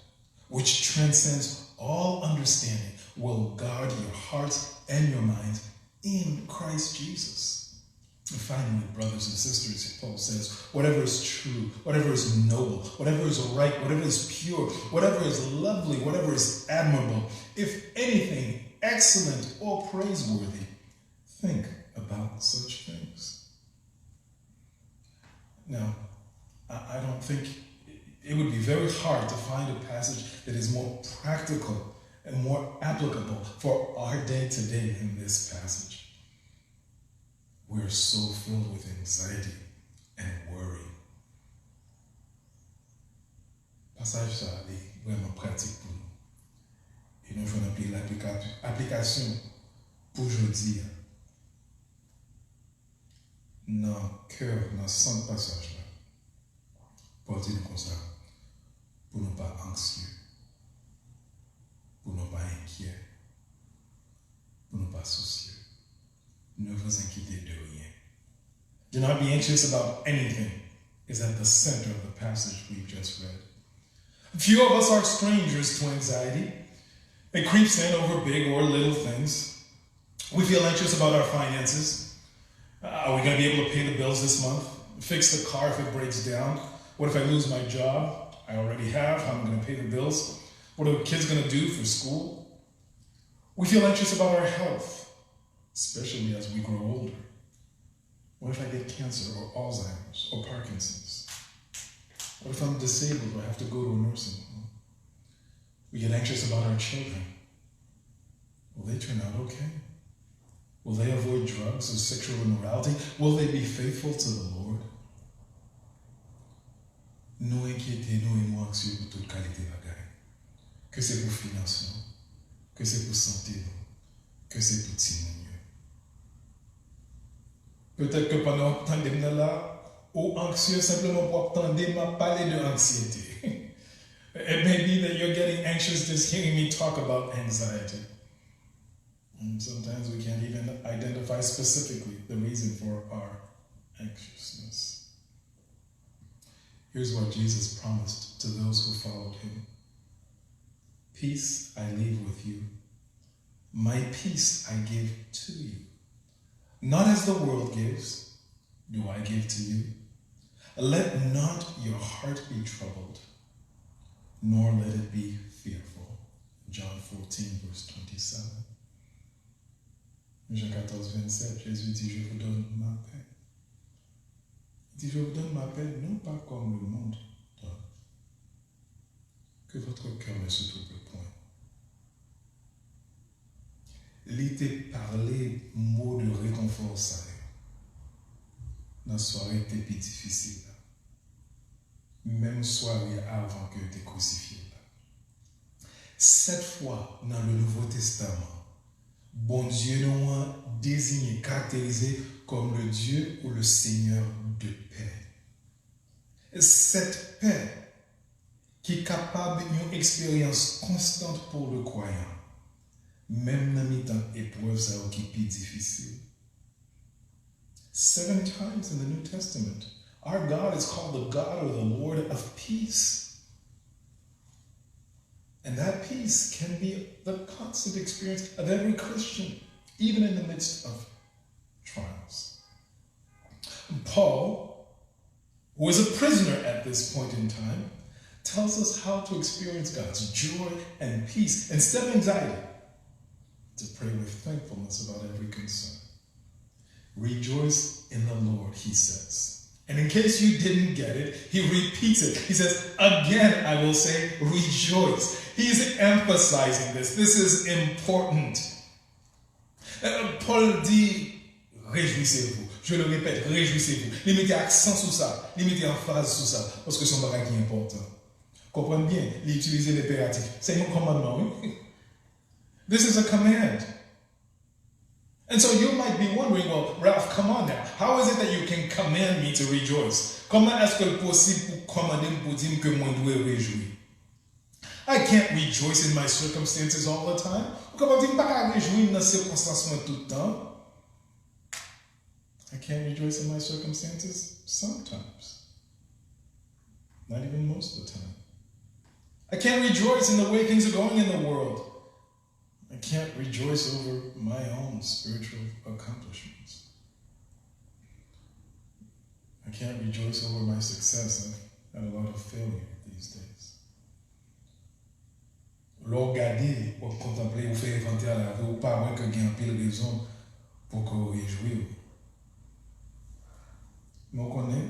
which transcends all understanding, will guard your hearts and your minds in Christ Jesus. And finally, brothers and sisters, Paul says, whatever is true, whatever is noble, whatever is right, whatever is pure, whatever is lovely, whatever is admirable, if anything excellent or praiseworthy, think about such things. Now, I don't think it would be very hard to find a passage that is more practical and more applicable for our day today than this passage. We're so filled with anxiety and worry. Passage ça est vraiment pratique pour nous. Et nous faisons l'application pour aujourd'hui. Dans le cœur, dans le centre passage là, portez-nous comme ça, pour ne pas anxieux, pour ne pas inquiet, pour ne pas soucieux. Ne vous inquiétez de rien. Do not be anxious about anything is at the center of the passage we've just read. Few of us are strangers to anxiety. It creeps in over big or little things. We feel anxious about our finances. Are we going to be able to pay the bills this month? Fix the car if it breaks down? What if I lose my job? I already have. How am I going to pay the bills? What are the kids going to do for school? We feel anxious about our health, especially as we grow older. What if I get cancer or Alzheimer's or Parkinson's? What if I'm disabled or have to go to a nursing home? We get anxious about our children. Will they turn out okay? Will they avoid drugs or sexual immorality? Will they be faithful to the Lord? Nous inquiétez-nous et nous anxieux pour toute qualité de bagaille. Que c'est pour finance, que c'est pour santé, que c'est pour petit monde. Peut-être que pendant que vous êtes là, ou anxieux simplement pour attendre m'a parler de anxiété. It may be that you're getting anxious just hearing me talk about anxiety. And sometimes we can't even identify specifically the reason for our anxiousness. Here's what Jesus promised to those who followed him. Peace I leave with you. My peace I give to you. Not as the world gives, do I give to you. Let not your heart be troubled, nor let it be fearful. John 14, verse 27. Jean 14, 27, Jésus dit, je vous donne ma paix. Il dit, je vous donne ma paix, non pas comme le monde donne. Que votre cœur ne se trouble point. L'été parler mot de réconfort ça dans la soirée était plus difficile. Même soirée avant que tu es crucifié. 7 fois dans le Nouveau Testament, bon Dieu nous a désigné, caractérisé comme le Dieu ou le Seigneur de paix. Cette paix qui est capable d'une expérience constante pour le croyant. Même dans les temps épreuves, ça qui est plus difficile. 7 times in the New Testament, our God is called the God or the Lord of peace. And that peace can be the constant experience of every Christian, even in the midst of trials. Paul, who is a prisoner at this point in time, tells us how to experience God's joy and peace instead of anxiety. To pray with thankfulness about every concern. Rejoice in the Lord, he says. And in case you didn't get it, he repeats it. He says, again, I will say, rejoice. He's emphasizing this. This is important. Paul dit, réjouissez-vous. Je le répète, réjouissez-vous. Il mettez accent sur ça. Il mettez emphase sur ça. Parce que c'est un bagage qui est important. Comprenez bien, il utilise l'impératif. C'est un commandement, oui? This is a command. And so you might be wondering, well, Ralph, come on now. How is it that you can command me to rejoice? Comment est-ce que c'est possible pour commander pour dire que moi dois réjouir? I can't rejoice in my circumstances all the time. Comment dire pas réjouir dans ces circonstances tout le temps? I can't rejoice in my circumstances sometimes. Not even most of the time. I can't rejoice in the way things are going in the world. I can't rejoice over my own spiritual accomplishments. I can't rejoice over my success. I've had a lot of failure these days. L'on regarder, ou contempler, ou faire inventer à la vie, ou pas moins que gain pile raison pour qu'on réjouisse. Mais on connaît,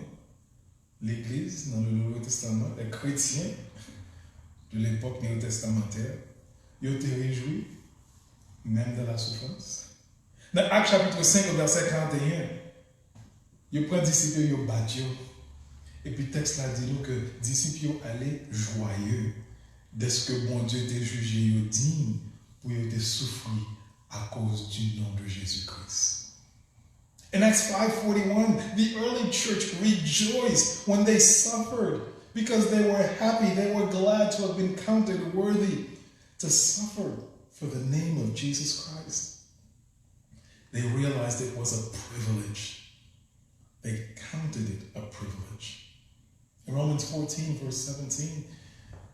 l'Église dans le Nouveau Testament, les chrétiens de l'époque néo-testamentaire, ils ont été réjouis, même dans la souffrance. Dans Actes chapitre 5, verset 41, ils prennent disciples, ils battent. Et puis le texte là dit nous que les disciples allaient joyeux dès que bon Dieu était jugé digne pour être souffrir à cause du nom de Jésus-Christ. In Acts 5:41, the early church rejoiced when they suffered because they were happy, they were glad to have been counted worthy to suffer for the name of Jesus Christ. They realized it was a privilege. They counted it a privilege. In Romans 14, verse 17,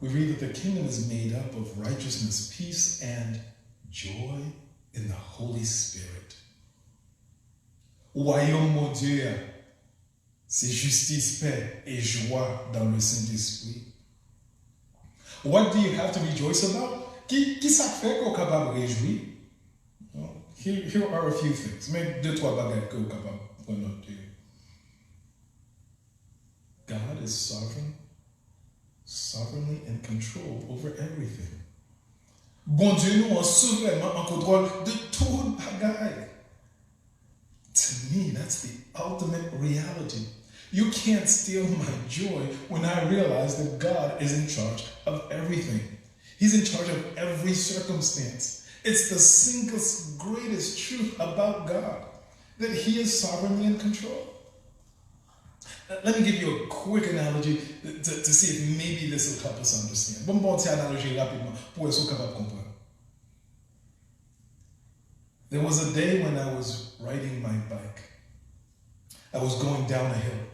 we read that the kingdom is made up of righteousness, peace, and joy in the Holy Spirit. Royaume mon Dieu, c'est justice, paix et joie dans le Saint-Esprit. What do you have to rejoice about? Qui ça fait qu'on est capable de réjouir? Here are a few things. Mais deux, trois bagages qu'on est capable de prendre note. God is sovereignly in control over everything. Bon Dieu nous est souverainement en contrôle de tout bagaille. To me, that's the ultimate reality. You can't steal my joy when I realize that God is in charge of everything. He's in charge of every circumstance. It's the single greatest truth about God, that He is sovereignly in control. Let me give you a quick analogy to see if maybe this will help us understand. Bon, petite analogie rapidement pour être capable de comprendre. There was a day when I was riding my bike. I was going down a hill.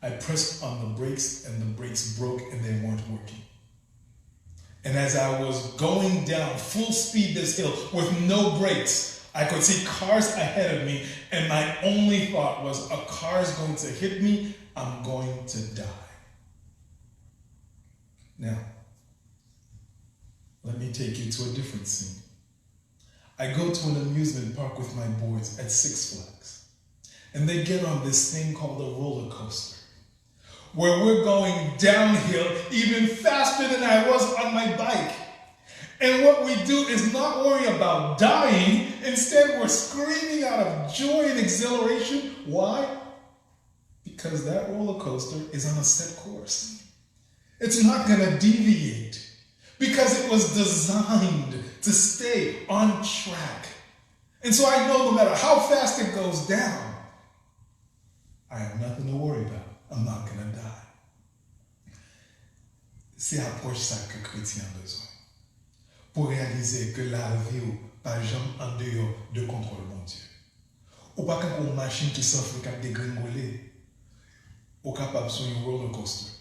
I pressed on the brakes and the brakes broke and they weren't working. And as I was going down full speed this hill with no brakes, I could see cars ahead of me and my only thought was a car is going to hit me, I'm going to die. Now, let me take you to a different scene. I go to an amusement park with my boys at Six Flags. And they get on this thing called a roller coaster, where we're going downhill even faster than I was on my bike. And what we do is not worry about dying. Instead, we're screaming out of joy and exhilaration. Why? Because that roller coaster is on a set course. It's not going to deviate because it was designed to stay on track. And so I know no matter how fast it goes down, I have nothing to worry about. I'm not going to die. C'est approche ça que le chrétien a besoin. Pour réaliser que la vie ou pas jamais en dehors de contrôle bon Dieu. Ou pas quand une machine qui s'offre cap dégringoler, ou capable sur un roller coaster.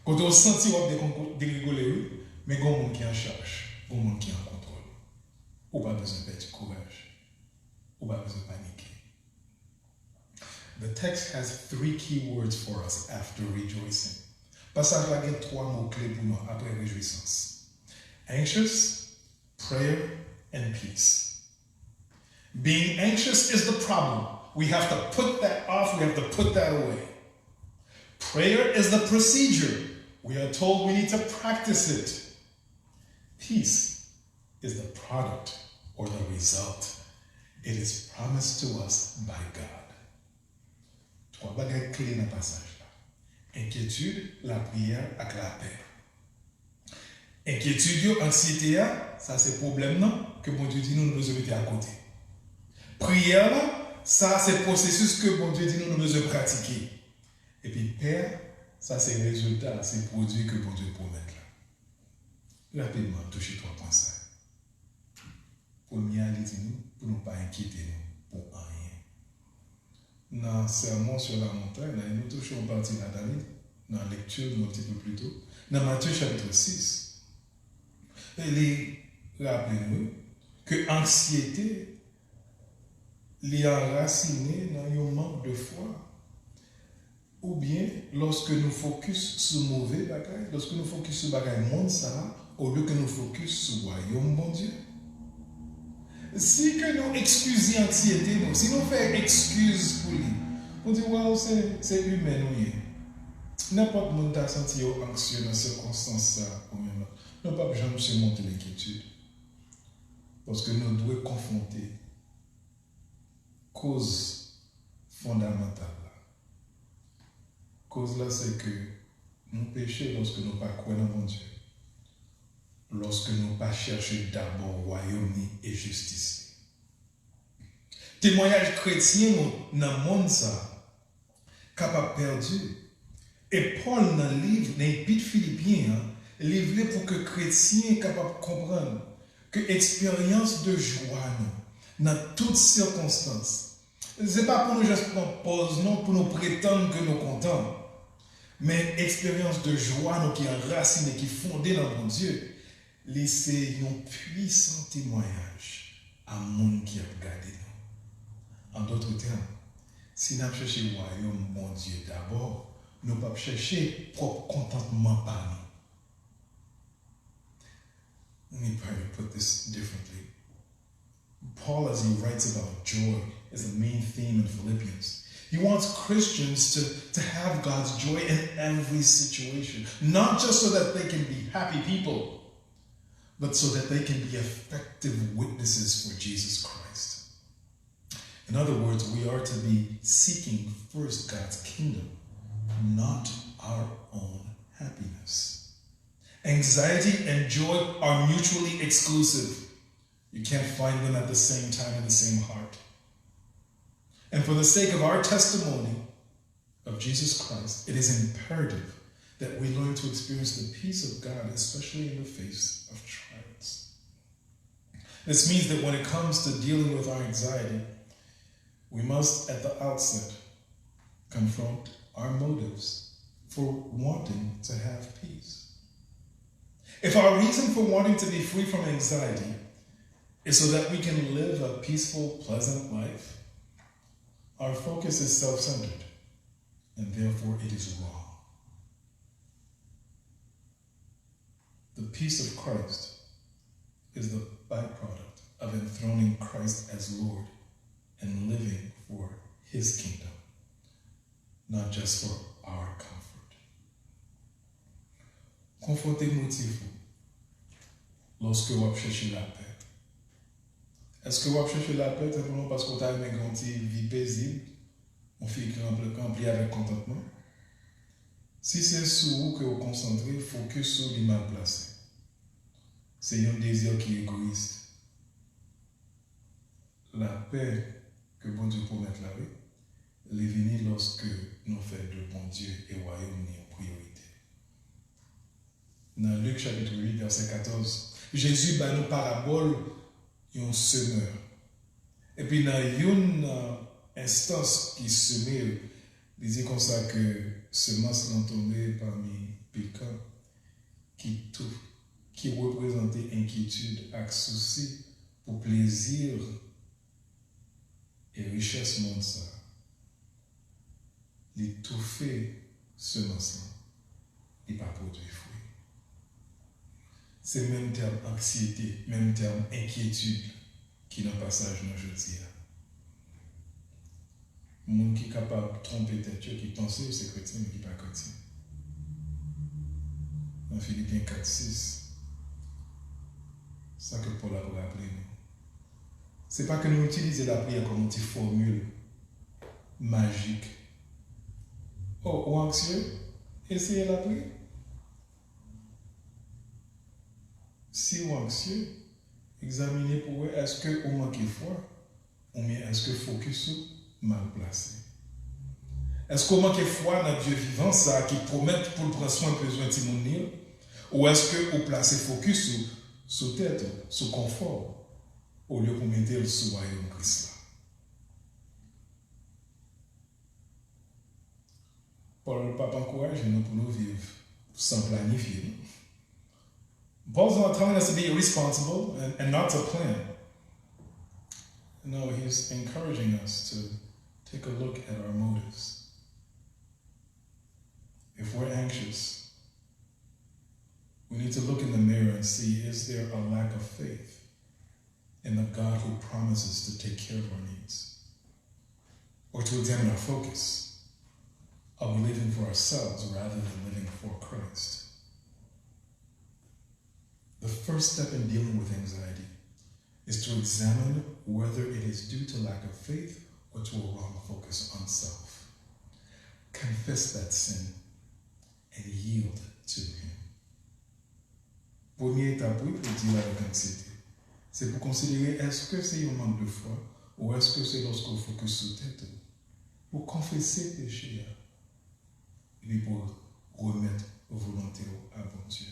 Quand on senti ou dégringoler, mais il y a un monde qui est en charge, un monde qui est en contrôle. Ou pas besoin de perdre courage. Ou pas besoin de paniquer. The text has three key words for us after rejoicing. Passage là, il y a trois mots-clés pour nous après réjouissance. Anxious, prayer, and peace. Being anxious is the problem. We have to put that off. We have to put that away. Prayer is the procedure. We are told we need to practice it. Peace is the product or the result. It is promised to us by God. Trois bagages clés dans le passage là. Inquiétude, la prière avec la paix. Inquiétude, anxiété, ça c'est problème non que bon Dieu dit nous devons mettre à côté. Prière là, ça c'est processus que bon Dieu dit nous devons pratiquer. Et puis paix, ça c'est résultat, c'est produit que bon Dieu promet là. Rapidement, touchez 3 points ça. Premier, il dit nous pour ne pas inquiéter nous pour rien. Dans le sermon sur la montagne, nous touchons partie de David, dans la lecture un petit peu plus tôt, dans Matthieu chapitre 6. Il rappelle-nous que l'anxiété est enracinée dans un manque de foi, ou bien lorsque nous focus sur mauvais bagages, lorsque nous focus sur bagages monde ça, au lieu que nous focus sur le royaume bon Dieu. Si que nous excusons l'anxiété, si nous faisons excuse pour lui, on dit, wow, c'est humain, oui. N'importe qui t'a senti anxieux dans ces circonstances, nous ne pouvons jamais surmonter l'inquiétude. Parce que nous devons confronter la cause fondamentale. La cause là, c'est que nous péchons lorsque nous ne pas croyons dans mon Dieu. Lorsque nous ne pas chercher d'abord royaume et justice. Témoignage chrétien dans le monde, ça, capable perdu. Et Paul, dans le livre, dans l'Épître Philippiens, livre pour que les chrétiens soient capables de comprendre que l'expérience de joie, dans toutes circonstances, ce n'est pas pour nous juste prendre pause, non, pour nous prétendre que nous sommes contents, mais l'expérience de joie qui est enracinée, qui est fondée dans mon Dieu, c'est un puissant témoignage à monde qui a regardé nous. En d'autres termes, si nous cherchons le royaume, mon Dieu, d'abord, nous ne pouvons pas chercher propre contentement par nous. Let me put this differently. Paul, as he writes about joy, is the main theme in Philippians. He wants Christians to have God's joy in every situation, not just so that they can be happy people, but so that they can be effective witnesses for Jesus Christ. In other words, we are to be seeking first God's kingdom, not our own happiness. Anxiety and joy are mutually exclusive. You can't find them at the same time in the same heart. And for the sake of our testimony of Jesus Christ, it is imperative that we learn to experience the peace of God, especially in the face of trials. This means that when it comes to dealing with our anxiety, we must, at the outset, confront our motives for wanting to have peace. If our reason for wanting to be free from anxiety is so that we can live a peaceful, pleasant life, our focus is self-centered, and therefore it is wrong. The peace of Christ is the byproduct of enthroning Christ as Lord and living for His kingdom, not just for our comfort. Confrontez motif lorsque vous cherchez la paix. Est-ce que vous cherchez la paix simplement parce que vous avez une grande vie paisible, on fait rempli avec contentement? Si c'est sur vous que vous concentrez, focus sur les mal placés. C'est un désir qui est égoïste. La paix que bon Dieu promet la vie, elle est venue lorsque nous faisons de bon Dieu et royaume en priorité. Dans Luc chapitre 8, verset 14, Jésus bat nous parabole un semeur. Et puis dans une instance qui semait, il dit comme ça que semence l'ont tombé parmi piquants qui représentait inquiétude et souci pour plaisir et richesse monde ça. L'étouffer semence là, il pas produit fruit. C'est le même terme anxiété, même terme inquiétude qui est dans le passage dans jeudi. Le monde qui est capable de tromper tête, qui pense que c'est chrétien, mais qui n'est pas chrétien. Dans Philippiens 4:6, c'est ça que Paul a rappelé nous. Ce n'est pas que nous utilisons la prière comme une petite formule magique. Oh, ou anxieux, essayez la prière. Si vous êtes anxieux, examinez pour vous, est-ce que vous manquez foi ou bien est-ce que focus mal placé? Est-ce que vous manquez foi dans Dieu vivant, ça qui promet pour le prendre soin de besoin de Timonie, ou est-ce que vous placez focus sur tête, sur confort, au lieu de mettre le sous royaume Christ là? Paul ne peut pas encourager nous pour nous vivre sans planifier. Paul's not telling us to be irresponsible and not to plan. No, he's encouraging us to take a look at our motives. If we're anxious, we need to look in the mirror and see, is there a lack of faith in the God who promises to take care of our needs? Or to examine our focus. Are we living for ourselves rather than living for Christ? The first step in dealing with anxiety is to examine whether it is due to lack of faith or to a wrong focus on self. Confess that sin and yield to Him. Première étape pour dire avec anxiété, c'est pour considérer est-ce que c'est un manque de foi ou est-ce que c'est lorsqu'on focus sur tête pour confesser péché et puis pour remettre volonté à bon Dieu.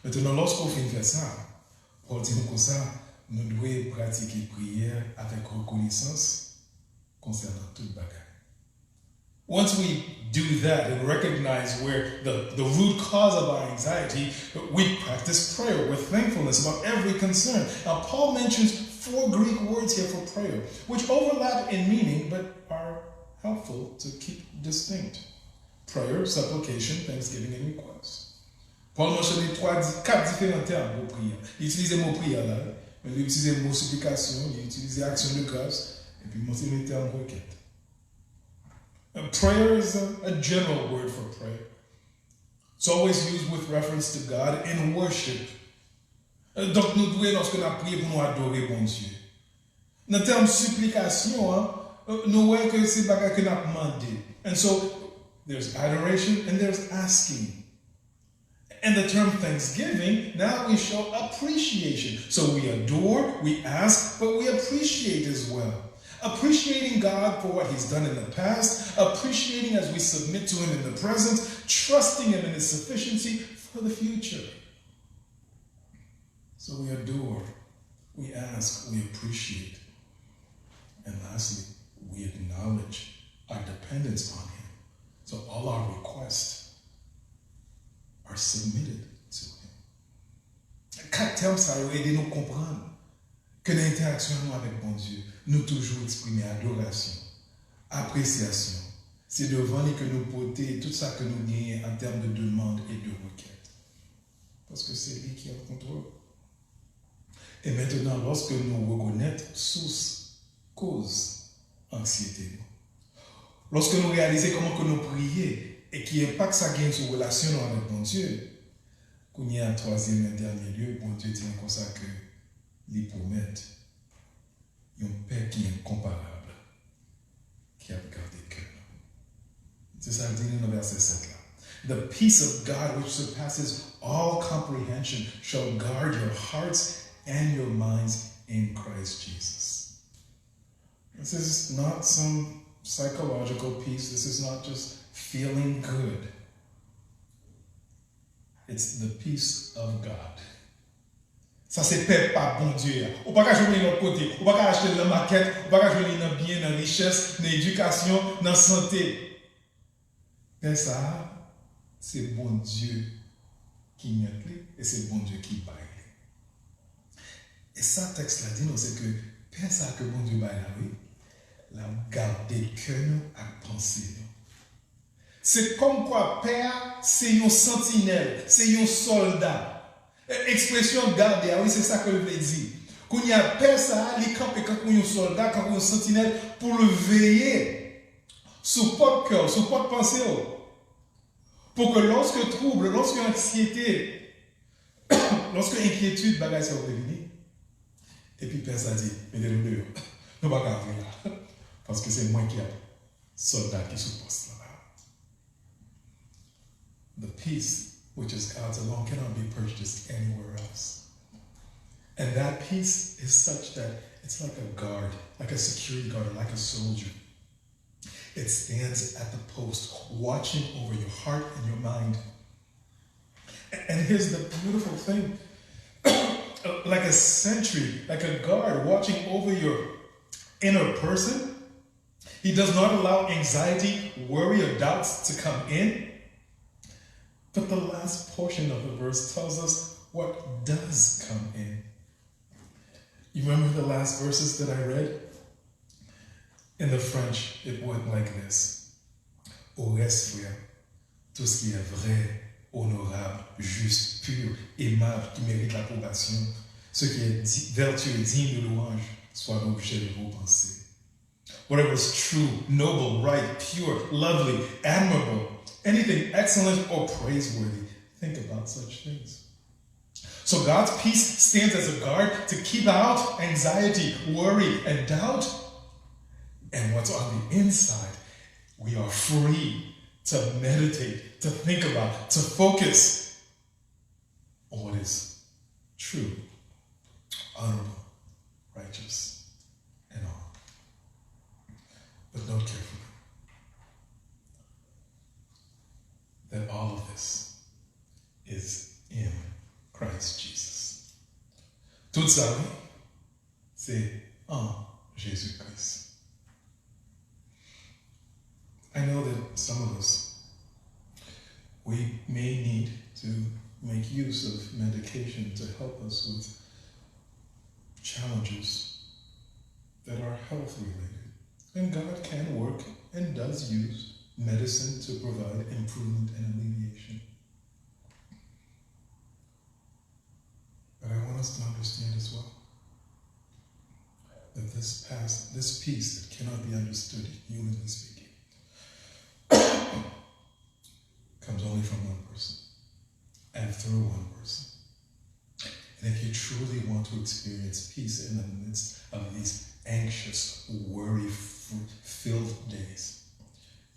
Maintenant, lorsqu'on fait faire ça, pour dire comme ça, nous devons pratiquer prière avec reconnaissance concernant toute bagaille. Once we do that and recognize where the root cause of our anxiety, we practice prayer with thankfulness about every concern. Now, Paul mentions 4 Greek words here for prayer, which overlap in meaning but are helpful to keep distinct. Prayer, supplication, thanksgiving, and request. Paul mentionne 4 différents termes pour prière. Il utilise le mot prière là, mais il utilise le mot supplication, il utilise action de grâce, et puis il mentionne le terme requête. Prayer is a general word for prayer. It's always used with reference to God in worship. Donc nous devons, lorsque nous prions pour nous adorer bon Dieu. Dans le terme supplication, nous voyons que c'est ce que nous avons demandé. And so there's adoration and there's asking. And the term thanksgiving, now we show appreciation. So we adore, we ask, but we appreciate as well. Appreciating God for what He's done in the past, appreciating as we submit to Him in the present, trusting Him in His sufficiency for the future. So we adore, we ask, we appreciate. And lastly, we acknowledge our dependence on Him. So all our requests are submitted to Him. 4 termes, ça va aider nous comprendre que l'interaction avec bon Dieu, nous toujours exprimer adoration, appréciation. C'est devant lui que nous portons tout ça que nous gagnons en termes de demande et de requête. Parce que c'est lui qui a le contrôle. Et maintenant, lorsque nous reconnaissons source, cause, anxiété, lorsque nous réalisons comment que nous prions et qui impact ça gagne sur relation avec bon Dieu, qu'on y a un 3e et dernier lieu, bon Dieu tient comme ça que il promet un Père qui est incomparable, qui a gardé le cœur. C'est ça le dit dans le verset 7 là. The peace of God which surpasses all comprehension shall guard your hearts and your minds in Christ Jesus. This is not some psychological peace. This is not just feeling good. It's the peace of God. Ça c'est paix par bon Dieu. Ou pas qu'à jouer de l'autre côté. Ou pas qu'à acheter de la maquette. Ou pas qu'à jouer dans bien, dans la richesse, dans l'éducation, dans la santé. Mais ça, c'est bon Dieu qui met et c'est bon Dieu qui baille. Et ça, texte là dit, c'est que paix ça que bon Dieu baille là, oui, la garder cœur à penser. C'est comme quoi Père, c'est un sentinelle, c'est un soldat. Expression garder, oui, c'est ça que je veux dire. Quand il y a Père, ça, il campe quand il y a un soldat, quand il y a un sentinelle, pour le veiller sur votre cœur, sur votre pensée. Pour que lorsque trouble, lorsque anxiété, lorsque inquiétude, bagage ça va venir. Et puis Père, ça dit, mettez-le dehors. Nous ne pouvons pas garder là. Parce que c'est moi qui ai soldat qui se poste là-bas. The peace, which is God's alone, cannot be purchased anywhere else. And that peace is such that it's like a guard, like a security guard, like a soldier. It stands at the post, watching over your heart and your mind. And here's the beautiful thing. Like a sentry, like a guard watching over your inner person. He does not allow anxiety, worry, or doubts to come in. But the last portion of the verse tells us what does come in. You remember the last verses that I read? In the French, it went like this. Au reste, frère, tout ce qui est vrai, honorable, juste, pur, aimable, qui mérite l'approbation, ce qui est vertueux et digne de louange, soit l'objet de vos pensées. whatever is true, noble, right, pure, lovely, admirable, anything excellent or praiseworthy, think about such things. So God's peace stands as a guard to keep out anxiety, worry, and doubt. And what's on the inside, we are free to meditate, to think about, to focus on what is true, honorable, righteous, and all. But note carefully that all of this is in Christ Jesus. Toute sa vie, c'est en Jésus-Christ. I know that some of us, we may need to make use of medication to help us with challenges that are health related. And God can work and does use medicine to provide improvement and alleviation. But I want us to understand as well that this peace that cannot be understood humanly speaking comes only from one person and through one person. And if you truly want to experience peace in the midst of these anxious, worry-filled days,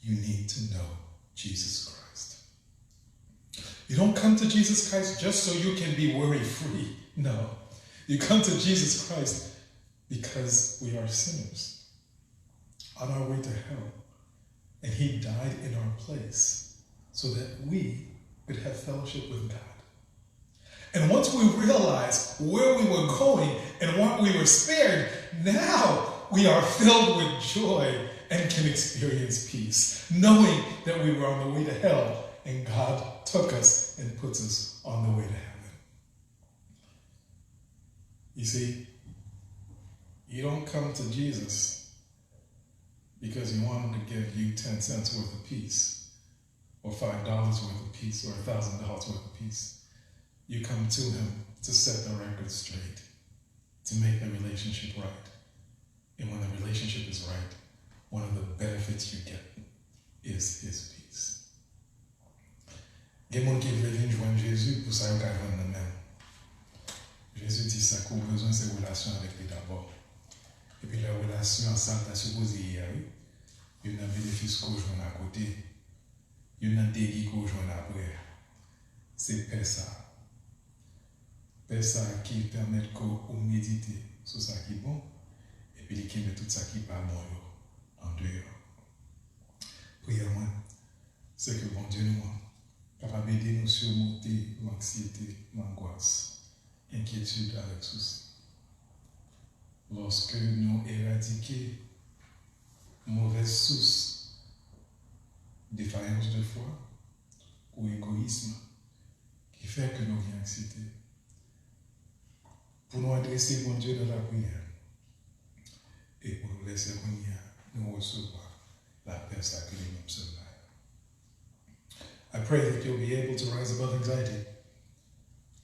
you need to know Jesus Christ. You don't come to Jesus Christ just so you can be worry-free. No. You come to Jesus Christ because we are sinners on our way to hell. And he died in our place so that we could have fellowship with God. And once we realize where we were going and what we were spared, now we are filled with joy and can experience peace, knowing that we were on the way to hell and God took us and puts us on the way to heaven. You see, you don't come to Jesus because he wanted to give you 10 cents worth of peace, or $5 worth of peace, or $1,000 worth of peace. You come to him to set the record straight, to make the relationship right. And when the relationship is right, one of the benefits you get is his peace. Il y a des gens qui veulent joindre Jésus pour ça qu'ils joignent eux-mêmes. Jésus dit ça qu'on a besoin de ces relations avec lui d'abord. Et puis la relation ensemble, la supposée hier, il y a un bénéfice qu'on joue à côté, il y a un dégât qu'on joue après. C'est paix ça. Paix ça qui permet qu'on médite sur ça qui est bon, et puis qui met tout ça qui n'est pas bon en dehors. Priez-moi, c'est que bon Dieu nous capable d'aider nous surmonter l'anxiété, l'angoisse, inquiétude avec souci. Lorsque nous éradiquons mauvaise source, défaillance de foi ou égoïsme qui fait que nous avons anxiété, pour nous adresser bon Dieu dans la prière et pour nous laisser nous recevoir la paix sacrée de notre Père. I pray that you'll be able to rise above anxiety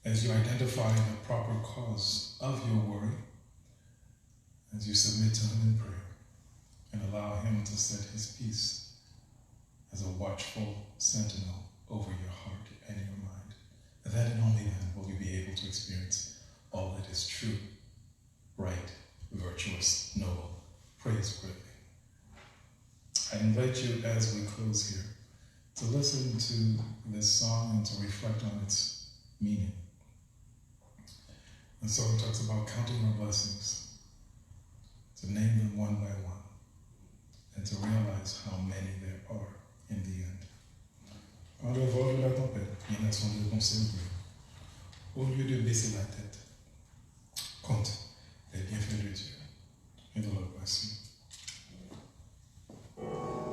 as you identify the proper cause of your worry, as you submit to him in prayer and allow him to set his peace as a watchful sentinel over your heart and your mind. And then and only then will you be able to experience all that is true, right, virtuous, noble, praiseworthy. I invite you as we close here to listen to this song and to reflect on its meaning. The song talks about counting our blessings, to name them one by one, and to realize how many there are in the end. En le vol de la tempête, il y en a son de conserver. Au lieu de baisser la tête, compte les bienfaits de Dieu et de leur passé. Oh,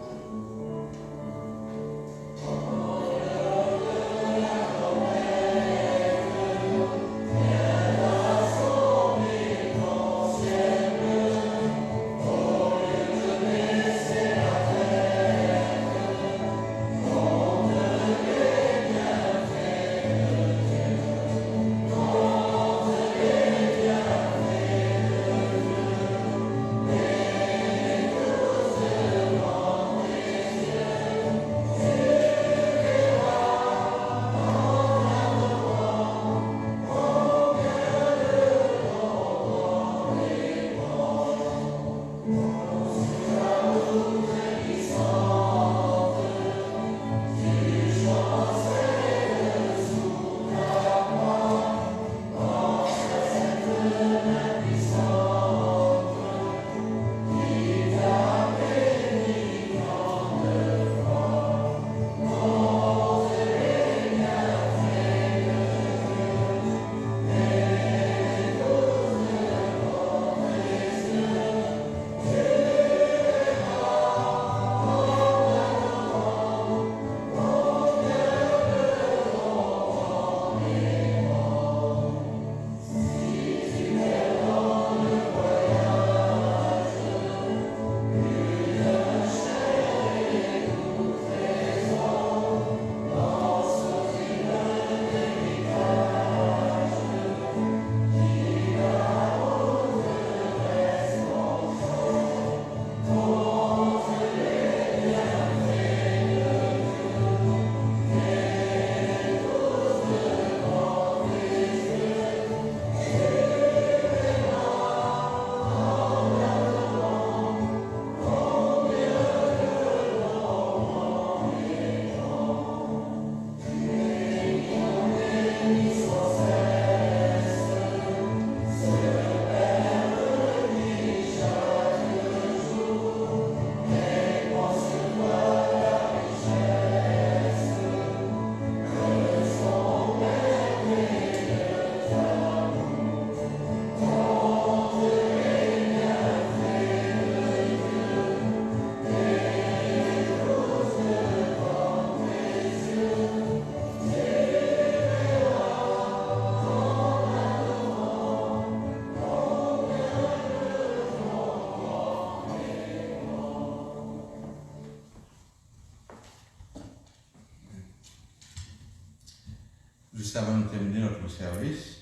Juste avant de terminer notre service,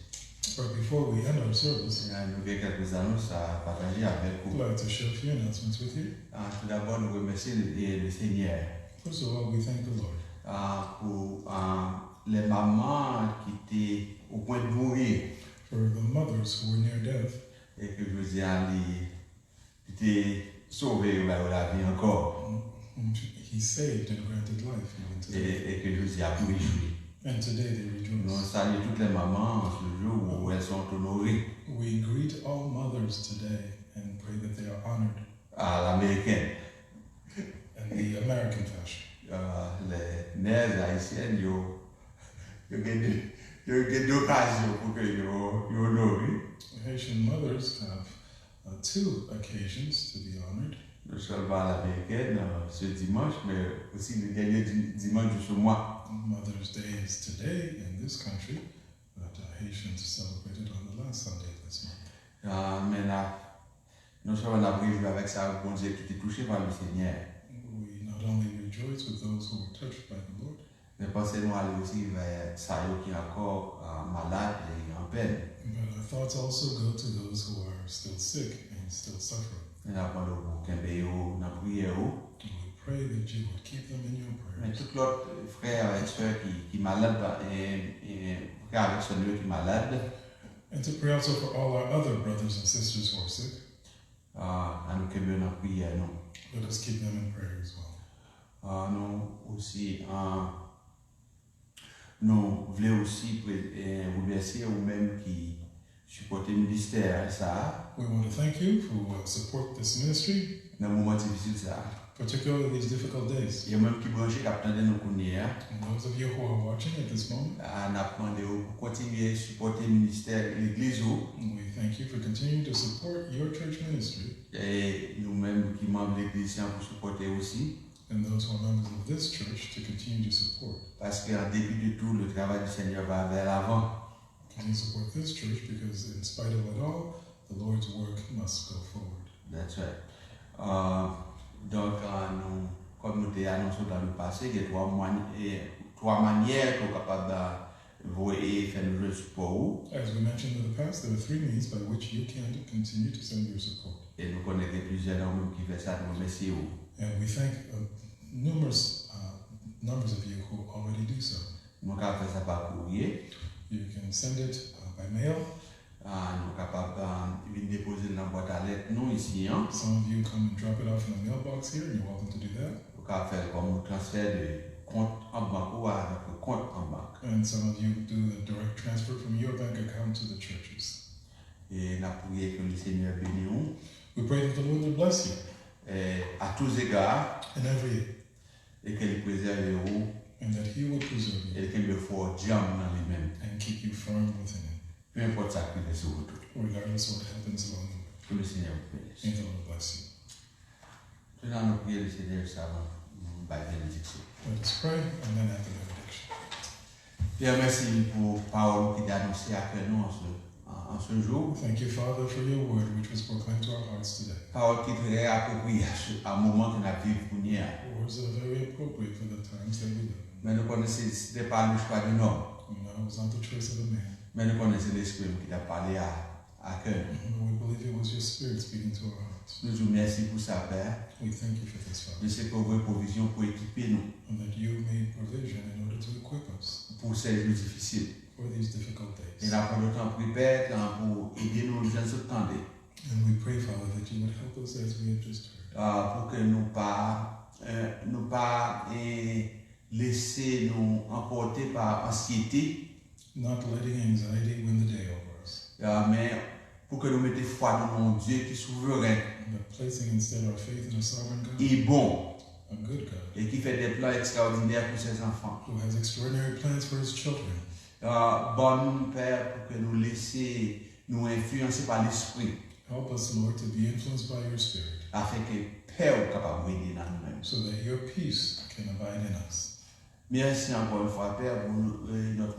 But before we end our service, nous avons quelques annonces à partager avec I'd vous. like to share a few announcements with you. Tout d'abord, nous remercions le Seigneur First of all, we thank the Lord pour les mamans qui étaient au point de mourir for the mothers who were near death, et que je veux dire, ils étaient sauvés ou la vie encore. whom He saved and granted life even today. Et que je veux dire, pour réjouir. And today they Nous rejoice. saluons toutes les mamans en ce jour où elles sont honorées We greet all mothers today and pray that they are honored à l'américaine. in the American fashion. Les mères haïtiennes, ils ont des occasions pour que ils honorent. Haitian mothers have two occasions to be honored. Non seulement à l'américaine ce dimanche, mais aussi le dernier dimanche de ce mois. Mother's Day is today in this country, but Haitians celebrated on the last Sunday of this month. Mais là, non seulement on a réjoui avec ça, bon Dieu qui était touché par le Seigneur, We not only rejoice with those who were touched by the Lord, mais pensez-nous aller aussi vers ça qui est encore malade et en peine. but our thoughts also go to those who are still sick and still suffering. Nous avons pour Kembéo, nous prions. And we pray that you would keep them in your Mais prayers. tout l'autre frère et soeur qui est malade, et frère avec son qui est malade, And to pray also for all our other brothers and sisters who are sick. à nous Kembéo, nous prions. Let us keep them in prayer as well. Nous aussi, nous voulons aussi vous remercier vous-même qui supportez le ministère ça, We want to thank you for support this ministry, dans le moment difficile ça. particularly these difficult days. Il y a même qui branché qui attendent nous connaître. And those of you who are watching at this moment, On a demandé pour continuer à supporter le ministère, l'église, we thank you for continuing to support your church ministry et nous-mêmes qui membres de l'église pour supporter aussi. and those who are members of this church to continue to support. Parce qu'en dépit de tout, le travail du Seigneur va vers l'avant. Continue to support this church because in spite of it all, the Lord's work must go forward. That's right. Donc, nous, comme nous l'avons annoncé dans le passé, il y a trois manières qu'on est capable de voir et faire le support. As we mentioned in the past, there are three means by which you can continue to send your support. Et nous connaissons plusieurs hommes qui font ça, nous remercions. And we thank numbers of you who already do so. Nous sommes capables de faire ça par courrier. You can send it by mail. Nous sommes capables de venir déposer dans la boîte à lettres, nous ici. Some of you come and drop it off in a mailbox here, and you're welcome to do that. Nous sommes faire comme un transfert de compte en banque ou avec le compte en banque. And some of you do a direct transfer from your bank account to the churches. Et nous prions que le Seigneur bénisse nous. We pray that the Lord will bless you À tous égards, in every et qu'il préserve vous, and that He will preserve you et qu'il le faut diable dans lui-même. and keep you firm within Him, Peu importe ça qui est sur vous tout. regardless of what happens along the way. Que le Seigneur vous bénisse. May the Lord bless you. Maintenant, nous prions le Seigneur savant, nous baillons bénédiction. Let us pray and then have the benediction. Père, merci pour la parole qui t'a annoncée après nous en ce jour. Thank you, Father, for your word which was proclaimed to our hearts today. Parole qui est très appropriée à un moment que nous vivons pour nous. Words that are very appropriate for the times that we live in. Mais nous connaissons, ce n'est pas le choix d'un homme. We know it was not the choice of a man, Mais nous connaissons l'Esprit qui t'a parlé à cœur. but we believe it was your Spirit speaking to our hearts. Nous vous remercions pour ça, Père. We thank you for this, Father, Je sais que vous avez provision pour équiper nous and that you made provision in order to equip us pour ces jours difficiles. for these difficult Et days. là, pour le temps prépare, pour aider nous dans ce temps, And we pray, Father, that you would help us as we have just heard, pour que nous pas laisser nous emporter par anxiété, not letting anxiety win the day over us, mais pour que nous mettions foi dans mon Dieu qui est souverain but placing instead our faith in a sovereign God, et bon a good God, et qui fait des plans extraordinaires pour ses enfants. who has extraordinary plans for his children. Bon Père, pour que nous laissions nous influencer par l'Esprit, Help us, Lord, to be influenced by your Spirit, afin que Père soit capable de venir dans nous-mêmes. so that your peace can abide in us. Merci encore une fois, Père, pour notre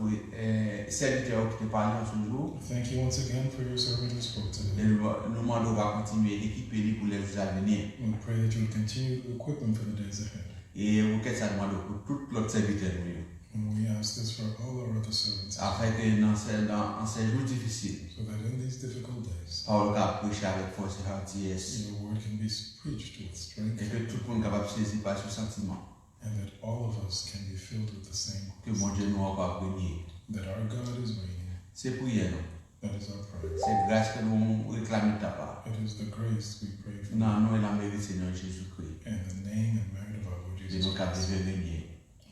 serviteur qui t'a parlé en ce jour. Thank you once again for your servant who spoke Et today. nous demandons à continuer d'équiper lui pour les jours à venir. We pray that you will continue to equip him for the days ahead. Et vous qu'est-ce que ça demande pour tout l'autre serviteur. And we ask this for all our other servants, afin que dans ces jours difficiles, so that in these difficult days, Paul a prêché avec force et hardiesse, your word can be preached with strength, et que tout le monde est capable de saisir par ce sentiment, and that all of us can be filled with the same, que mon Dieu nous a encore régné. that our God is reigning. C'est prière, non? That is our prayer. C'est grâce que nous réclamons ta part. It is the grace we pray for. Dans le nom et la mérite Seigneur Jésus-Christ, In the name and merit of our Lord de Jesus nous capables Christ, de régner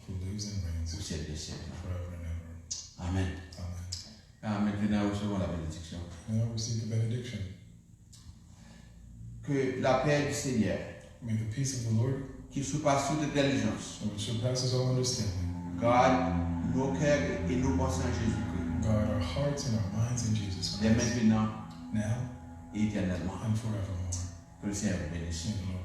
who lives and reigns au siècle des siècles. forever and ever. Amen. Amen. Maintenant, nous recevons la bénédiction. Now receive the benediction. Que la paix du Seigneur, May the peace of the Lord, qui surpasse toute intelligence, which surpasses all understanding, garde nos cœurs et nos pensées en Jésus-Christ, guard our hearts and our minds in Jesus dès Christ, maintenant now et éternellement. and forevermore. Que le Seigneur vous bénisse. May the Lord